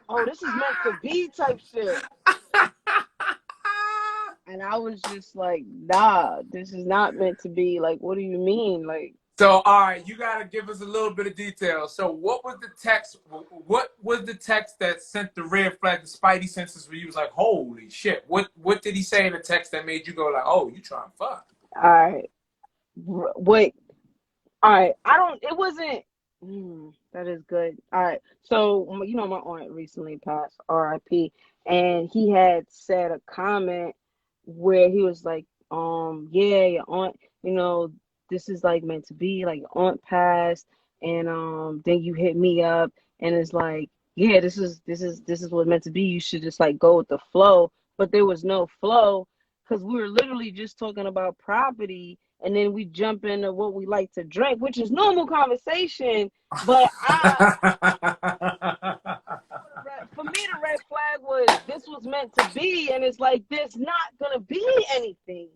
oh, this is meant to be type shit. And I was just like, nah, this is not meant to be. Like, what do you mean? Like, So, all right, you got to give us a little bit of detail. So, what was the text? What was the text that sent the red flag, the spidey senses, where you was like, holy shit? What did he say in the text that made you go like, oh, you trying to fuck? all right, wait, all right. It wasn't, that is good. All right. So, you know, my aunt recently passed, RIP, and he had said a comment where he was like, yeah, your aunt, you know, this is like meant to be, like your aunt passed, and then you hit me up, and it's like, yeah, this is what meant to be. You should just like go with the flow, but there was no flow because we were literally just talking about property, and then we jump into what we like to drink, which is normal conversation. But for me, the red flag was this was meant to be, and it's like there's not gonna be anything.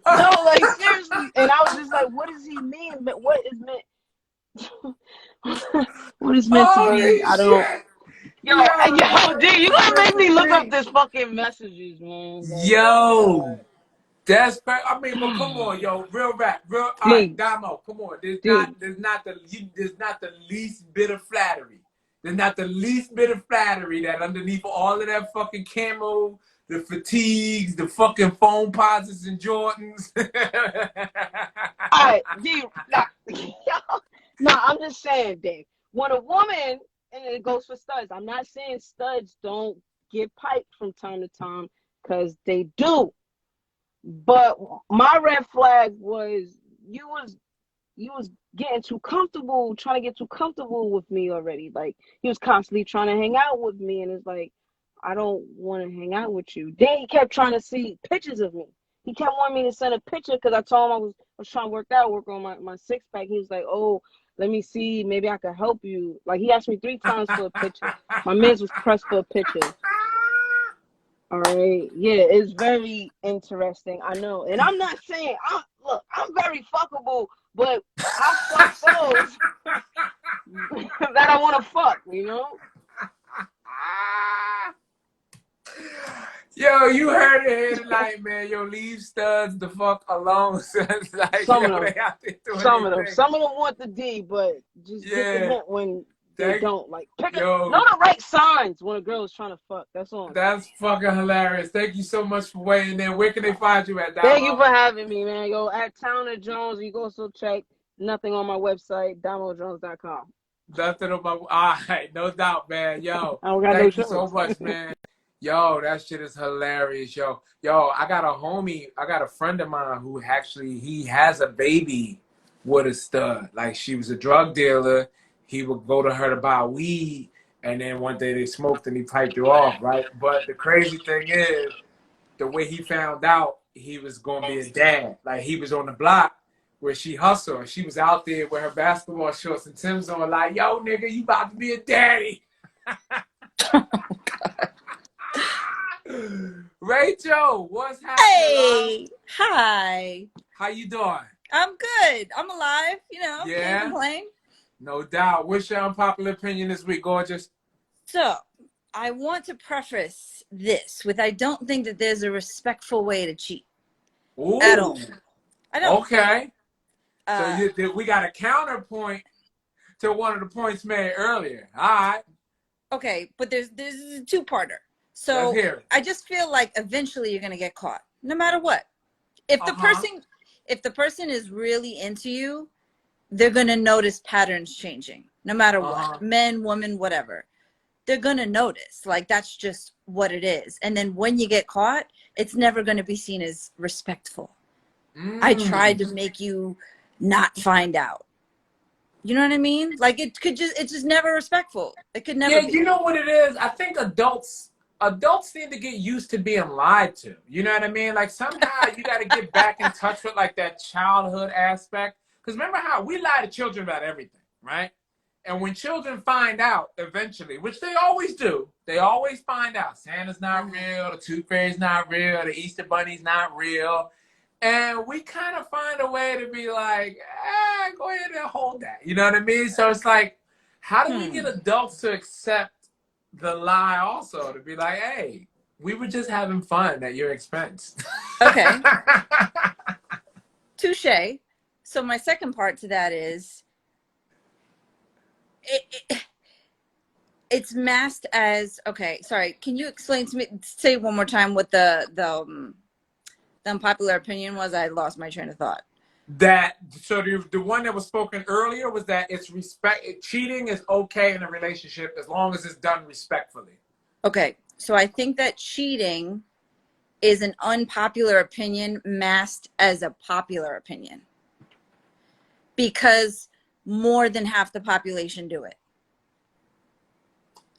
No, like seriously. And I was just like, what does he mean? But what is meant? What is meant to be? I don't. Shit. Yo, dude, you gonna make me look up this fucking messages, man. Like, Yo, that's I mean, but come on, yo, real rap, real. All right, Damo, come on. There's not the least bit of flattery. There's not the least bit of flattery that underneath all of that fucking camo, the fatigues, the fucking foam posits and Jordans. all right, dude, no, I'm just saying, Dave. When a woman, and it goes for studs. I'm not saying studs don't get piped from time to time, because they do. But my red flag was you was getting too comfortable, trying to get too comfortable with me already. Like, he was constantly trying to hang out with me, and it's like, I don't want to hang out with you. Then he kept trying to see pictures of me. He kept wanting me to send a picture because I told him I was trying to work on my six pack. He was like, oh, let me see, maybe I could help you. Like, he asked me 3 times for a picture. My man's was pressed for a picture. All right. Yeah, it's very interesting. I know. And I'm not saying, I'm very fuckable, but I fuck those that I want to fuck, you know? Yo, you heard it here tonight, man. Yo, leave studs the fuck alone. Like, Some yo, of them. they out there doing Some their of them. thing. Some of them want the D, but just get the hint when they don't. Like, know the right signs when a girl is trying to fuck. That's all. That's fucking hilarious. Thank you so much for weighing in. Where can they find you at, Damo? Thank you for having me, man. Yo, at Towner Jones. You can also check nothing on my website, damojones.com. Nothing on my. All right, no doubt, man. Yo, I don't got thank no you so much, man. Yo, that shit is hilarious, yo. Yo, I got a friend of mine who actually, he has a baby with a stud. Like, she was a drug dealer. He would go to her to buy weed, and then one day they smoked and he piped her off, right? But the crazy thing is, the way he found out he was going to be a dad. Like, he was on the block where she hustled. She was out there with her basketball shorts and Tim's on, like, yo, nigga, you about to be a daddy. Rachel, what's happening, love? Hey, hi. How you doing? I'm good. I'm alive. Can't Yeah, complain. no doubt. What's your unpopular opinion this week, gorgeous? So, I want to preface this with I don't think that there's a respectful way to cheat at Ooh, all. I don't. okay. So Uh, we got a counterpoint to one of the points made earlier. All right, okay, but there's a two-parter. let's So, hear it. I just feel like eventually you're gonna get caught, no matter what. If the Uh-huh. person is really into you, they're gonna notice patterns changing, no matter what. Men, women, whatever. They're gonna notice. Like, that's just what it is. And then when you get caught, it's never gonna be seen as respectful. I tried to make you not find out. You know what I mean? Like, it's just never respectful. It could never Yeah, be. you know what it is? I think adults need to get used to being lied to. You know what I mean? Like, somehow you got to get back in touch with like that childhood aspect. Because remember how we lie to children about everything, right? And when children find out eventually, which they always do, they always find out Santa's not real, the Tooth Fairy's not real, the Easter Bunny's not real. And we kind of find a way to be like, go ahead and hold that. You know what I mean? So it's like, how do we get adults to accept the lie also? To be like, hey, we were just having fun at your expense. Okay. Touche. So my second part to that is, it's masked as, okay, sorry, can you explain to me, say one more time what the unpopular opinion was? I lost my train of thought. So the one that was spoken earlier was that cheating is okay in a relationship as long as it's done respectfully. Okay, so I think that cheating is an unpopular opinion masked as a popular opinion, because more than half the population do it.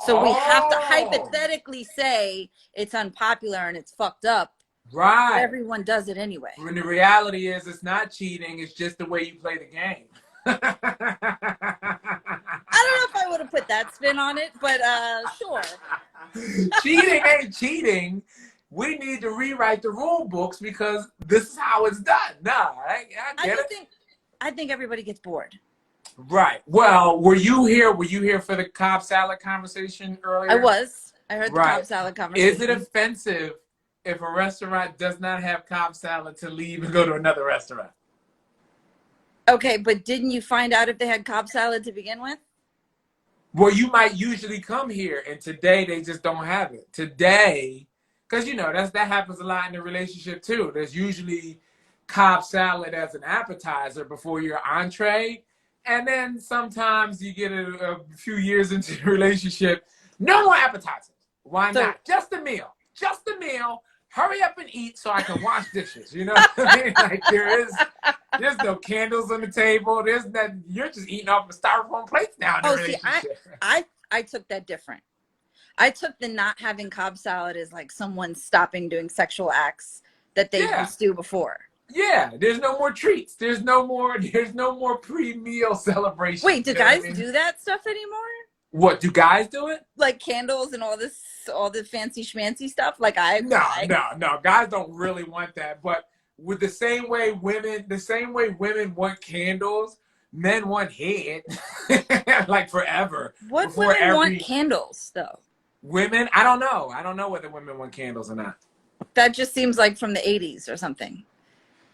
So we have to hypothetically say it's unpopular and it's fucked up. Right. But everyone does it anyway. When the reality is, it's not cheating. It's just the way you play the game. I don't know if I would have put that spin on it, but sure. Cheating ain't cheating. We need to rewrite the rule books because this is how it's done. Nah, I get it. I think everybody gets bored. Right. Well, were you here? Were you here for the Cobb salad conversation earlier? I was. I heard the Cobb salad conversation. Is it offensive if a restaurant does not have Cobb salad to leave and go to another restaurant? Okay, but didn't you find out if they had Cobb salad to begin with? Well, you might usually come here, and today they just don't have it. Today, because that happens a lot in the relationship too. There's usually Cobb salad as an appetizer before your entree, and then sometimes you get a few years into the relationship, no more appetizers. Why not? Just a meal. Just a meal. Hurry up and eat so I can wash dishes. You know what I mean? Like, there's no candles on the table. You're just eating off of styrofoam plates now in the relationship. I took that different. I took the not having Cobb salad as like someone stopping doing sexual acts that they used to do before. Yeah, there's no more treats. There's no more pre-meal celebration. Wait, do guys do that stuff anymore? What, do guys do it? Like candles and all the fancy schmancy stuff? Like No. Guys don't really want that. But with the same way women want candles, men want head. Like forever. What women want candles though? Women, I don't know. I don't know whether women want candles or not. That just seems like from the 80s or something.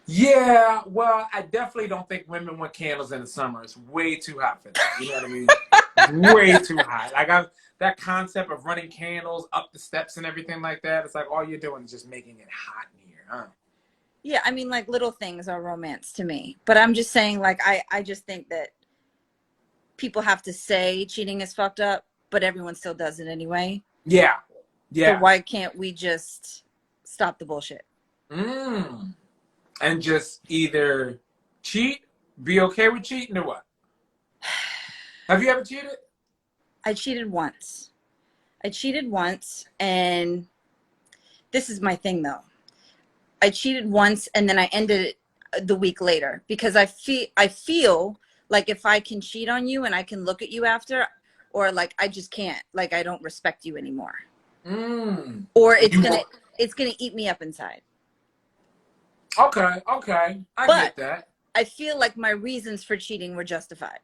Yeah, well, I definitely don't think women want candles in the summer. It's way too hot for that. You know what I mean? Way too hot. Like, that concept of running candles up the steps and everything like that, it's like all you're doing is just making it hot in here, huh? Yeah, I mean, like, little things are romance to me. But I'm just saying, like, I just think that people have to say cheating is fucked up, but everyone still does it anyway. Yeah. So why can't we just stop the bullshit? And just either cheat, be okay with cheating, or what? Have you ever cheated? I cheated once. And this is my thing, though. I cheated once, and then I ended it the week later because I feel like if I can cheat on you and I can look at you after, or like I just can't, like I don't respect you anymore. or You it's gonna eat me up inside. okay, I But get that. I feel like my reasons for cheating were justified.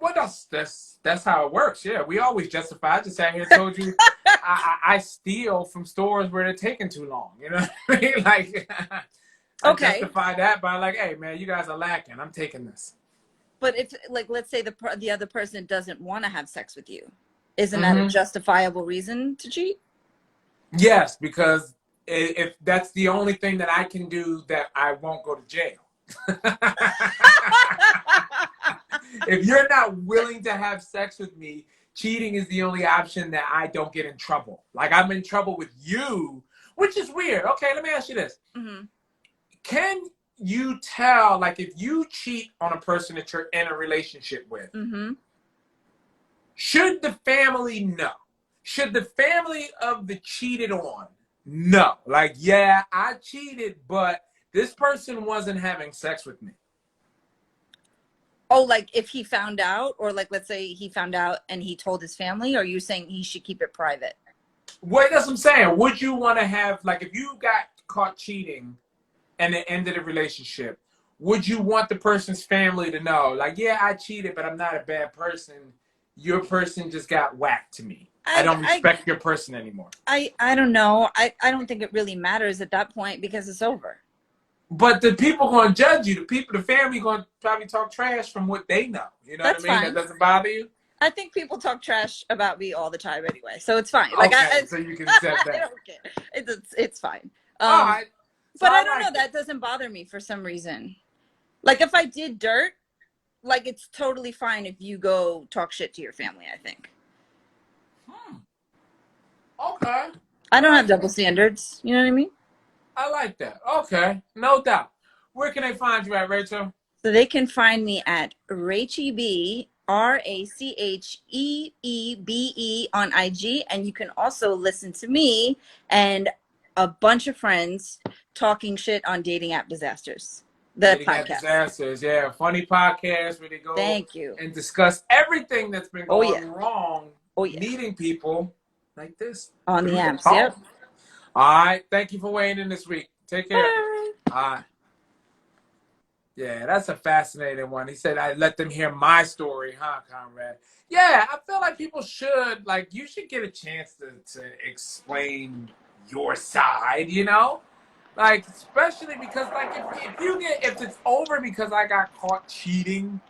Well, that's how it works. Yeah, we always justify. I just sat here and told you I steal from stores where they're taking too long. You know what I mean? Like I Okay, justify that by like, hey man, you guys are lacking. I'm taking this. but if like let's say the other person doesn't want to have sex with you, isn't that a Hmm. justifiable reason to cheat? Yes, because if that's the only thing that I can do, that I won't go to jail. If you're not willing to have sex with me, cheating is the only option that I don't get in trouble. Like I'm in trouble with you, which is weird. Okay, let me ask you this. Mm-hmm. Can you tell, like, if you cheat on a person that you're in a relationship with, Mm-hmm. should the family know? Should the family of the cheated on know? Like, yeah, I cheated, but this person wasn't having sex with me. Oh, like if he found out, or like let's say he found out and he told his family, or are you saying he should keep it private? Wait, that's what I'm saying. Would you want to have, like, if you got caught cheating and it ended a relationship, would you want the person's family to know, like, yeah, I cheated, but I'm not a bad person. Your person just got whacked to me. I don't respect your person anymore. I don't know. I don't think it really matters at that point because it's over. But the people going to judge you. The family going to probably talk trash from what they know. You know That's what I mean? fine. That doesn't bother you? I think people talk trash about me all the time anyway, so it's fine. Like Okay, so you can accept I that. don't care. It's fine. All right. So But I don't like know. That doesn't bother me for some reason. Like if I did dirt, like it's totally fine if you go talk shit to your family. I think. Okay. I don't have double standards. You know what I mean? I like that. Okay. No doubt. Where can they find you at, Rachel? So they can find me at RachieB, RACHEEBE on IG. And you can also listen to me and a bunch of friends talking shit on dating app disasters. The Dating App podcast. Disasters. Yeah, funny podcast where they go Thank you. and discuss everything that's been Oh, going yeah. wrong, Oh, yeah. meeting people like this. On the through apps, phone. yep. All right. Thank you for weighing in this week. Take care. Bye. All right. Yeah, that's a fascinating one. He said, I let them hear my story, huh, Conrad? Yeah, I feel like people should, like, you should get a chance to explain your side, you know? Like, especially because, like, if it's over because I got caught cheating,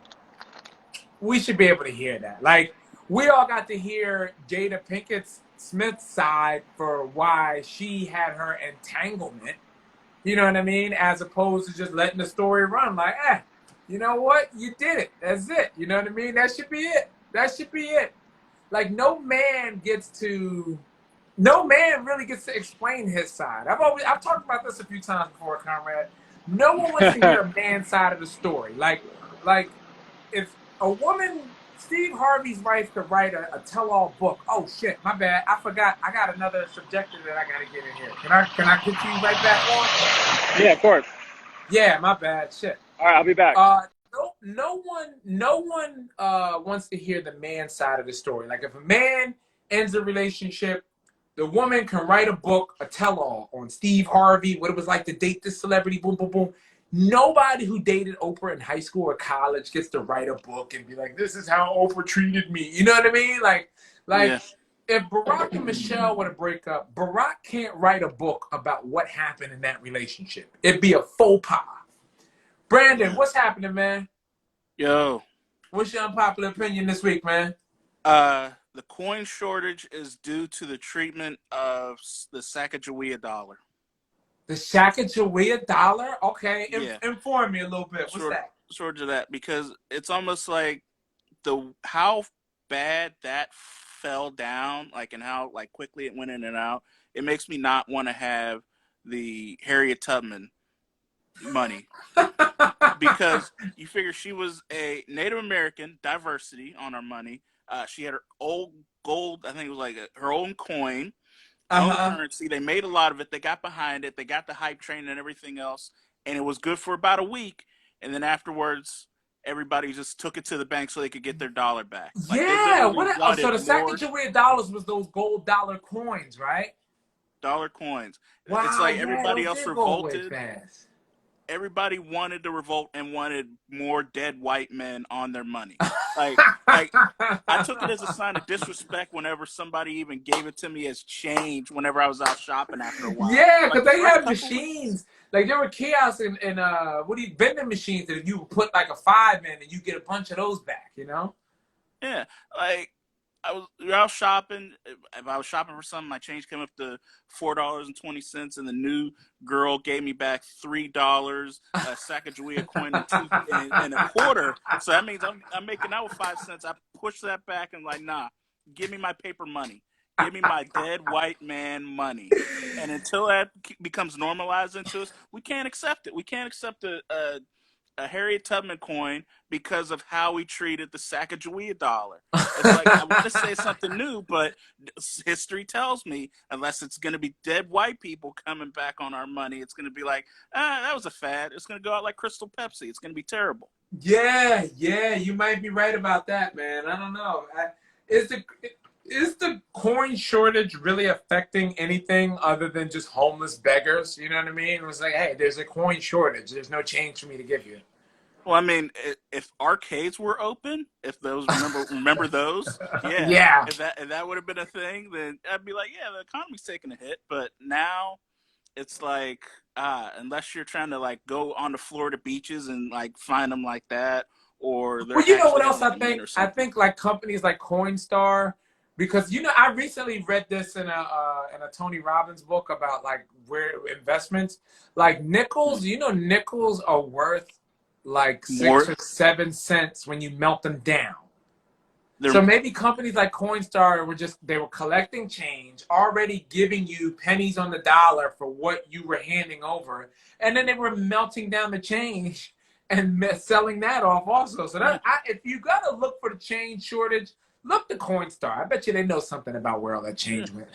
we should be able to hear that. Like, we all got to hear Jada Pinkett Smith's side for why she had her entanglement. You know what I mean? As opposed to just letting the story run. Like, you know what? You did it. That's it. You know what I mean? That should be it. That should be it. Like, no man really gets to explain his side. I've talked about this a few times before, Conrad. No one wants to hear a man's side of the story. Like if a woman, Steve Harvey's wife, could write a tell-all book. Oh shit, my bad. I forgot. I got another subjective that I gotta get in here. Can I get you right back on? Yeah, of course. Yeah, my bad. Shit. All right, I'll be back. No one wants to hear the man's side of the story. Like, if a man ends a relationship, the woman can write a book, a tell-all on Steve Harvey, what it was like to date this celebrity, boom, boom, boom. Nobody who dated Oprah in high school or college gets to write a book and be like, this is how Oprah treated me. You know what I mean? Like, Yeah. if Barack and Michelle were to break up, Barack can't write a book about what happened in that relationship. It'd be a faux pas. Brandon, what's happening, man? Yo, What's your unpopular opinion this week, man? the coin shortage is due to the treatment of the Sacagawea dollar. The Sacagawea dollar? Okay, Yeah. inform me a little bit. What's that? Shortage of that, because it's almost like how bad that fell down, like, and how like quickly it went in and out. It makes me not want to have the Harriet Tubman money. Because you figure she was a Native American, diversity on her money. She had her old gold, I think it was like her own coin, own currency. They made a lot of it. They got behind it. They got the hype train and everything else. And it was good for about a week. And then afterwards, everybody just took it to the bank so they could get their dollar back. Like they Yeah. literally So the wanted more Sacagawea dollars was those gold dollar coins, right? dollar coins. It's Wow. like Yeah, everybody those else did go away revolted. fast. Everybody wanted to revolt and wanted more dead white men on their money. Like I took it as a sign of disrespect whenever somebody even gave it to me as change whenever I was out shopping after a while. Yeah, Like because the they first had couple machines. Like there were kiosks and vending machines that you would put like a 5 in and you get a bunch of those back, you know? Yeah, like I was out shopping. If I was shopping for something, my change came up to $4.20, and the new girl gave me back $3, a Sacagawea coin, and a quarter. So that means I'm making out with 5 cents. I push that back and like, nah, give me my paper money. Give me my dead white man money. And until that becomes normalized into us, we can't accept it. We can't accept a Harriet Tubman coin because of how we treated the Sacagawea dollar. It's like, I want to say something new, but history tells me unless it's going to be dead white people coming back on our money, it's going to be like, that was a fad. It's going to go out like Crystal Pepsi. It's going to be terrible. Yeah, you might be right about that, man. I don't know. Is the coin shortage really affecting anything other than just homeless beggars? You know what I mean? It was like, hey, there's a coin shortage. There's no change for me to give you. Well, I mean, if arcades were open, if those remember those, yeah, Yeah. if that would have been a thing, then I'd be like, yeah, the economy's taking a hit. But now, it's like, unless you're trying to like go on the Florida beaches and like find them like that, or they're Well, you know what actually else at I an event think? or I something. think like companies like Coinstar, because I recently read this in a Tony Robbins book about like where investments, like nickels. Nickels are worth like More, 6 or 7 cents when you melt them down. they're So maybe companies like Coinstar they were collecting change, already giving you pennies on the dollar for what you were handing over, and then they were melting down the change and selling that off also. So if you gotta look for the change shortage, look to Coinstar. I bet you they know something about where all that change went.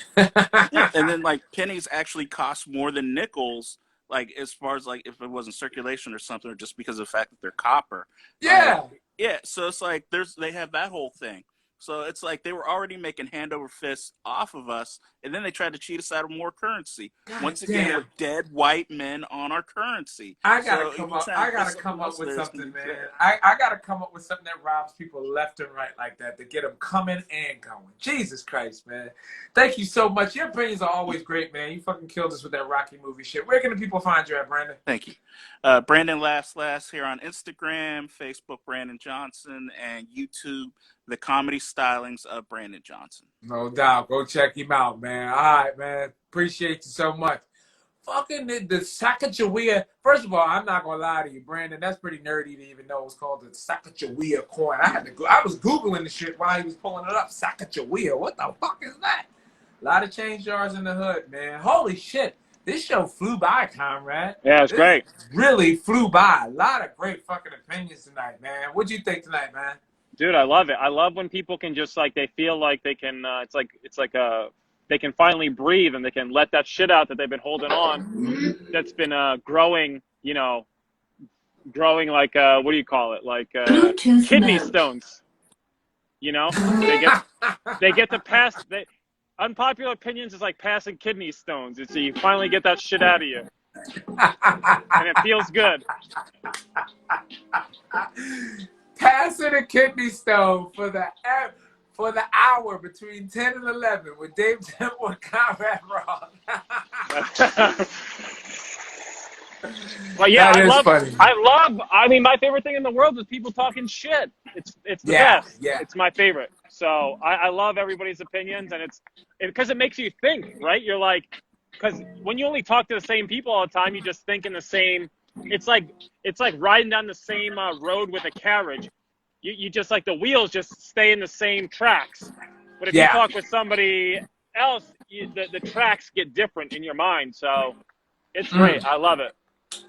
yeah, and then like pennies actually cost more than nickels. Like as far as like if it wasn't circulation or something, or just because of the fact that they're copper. Yeah. Yeah, so it's like they have that whole thing. So it's like they were already making hand over fist off of us, and then they tried to cheat us out of more currency. God Once again, damn. we're dead white men on our currency. I So gotta if come you're up. trying I to put gotta something come up else with there, it's something, gonna be man. bad. I gotta come up with something that robs people left and right like that to get them coming and going. Jesus Christ, man! Thank you so much. Your opinions are always great, man. You fucking killed us with that Rocky movie shit. Where can the people find you at, Brandon? Thank you. Brandon Last here on Instagram, Facebook, Brandon Johnson, and YouTube, The Comedy Stylings of Brandon Johnson. No doubt. Go check him out, man. All right, man. Appreciate you so much. Fucking the Sacagawea. First of all, I'm not gonna lie to you, Brandon. That's pretty nerdy to even know it's called the Sacagawea coin. I was Googling the shit while he was pulling it up. Sacagawea. What the fuck is that? A lot of change jars in the hood, man. Holy shit. This show flew by, comrade. Yeah, it's great. Really flew by. A lot of great fucking opinions tonight, man. What'd you think tonight, man? Dude, I love it. I love when people can just like they feel like they can. It's like they can finally breathe and they can let that shit out that they've been holding on. That's been growing. Growing like what do you call it? Like kidney stones. They get to pass. Unpopular opinions is like passing kidney stones. So you finally get that shit out of you, and it feels good. Passing a kidney stone for the hour between 10 and 11 with Dave Temple and Conrad Ross. Well, yeah, funny. I mean, my favorite thing in the world is people talking shit. It's the best. Yeah. It's my favorite. So I love everybody's opinions, and because it makes you think, right? You're like, because when you only talk to the same people all the time, you just think in the same. It's like riding down the same road with a carriage. You just like the wheels just stay in the same tracks. But if you talk with somebody else, the tracks get different in your mind. So it's great. I love it.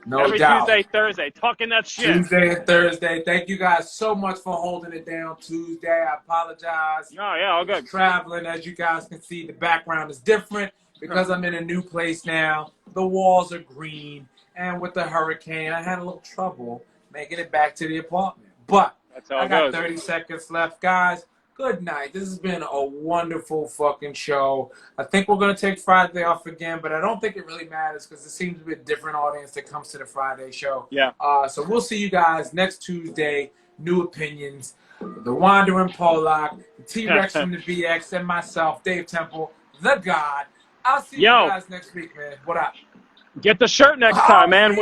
No doubt. Tuesday, Thursday, talking that shit. Tuesday and Thursday. Thank you guys so much for holding it down Tuesday. I apologize. Oh, yeah, all good. Traveling, as you guys can see, the background is different because I'm in a new place now. The walls are green. And with the hurricane, I had a little trouble making it back to the apartment. But That's how I it got goes. 30 seconds left, guys. Good night. This has been a wonderful fucking show. I think we're going to take Friday off again, but I don't think it really matters because it seems to be a different audience that comes to the Friday show. Yeah. So we'll see you guys next Tuesday. New opinions. The Wandering Pollock, the T-Rex from the BX, and myself, Dave Temple, the God. I'll see you Yo. guys next week, man. What up? Get the shirt next time, man.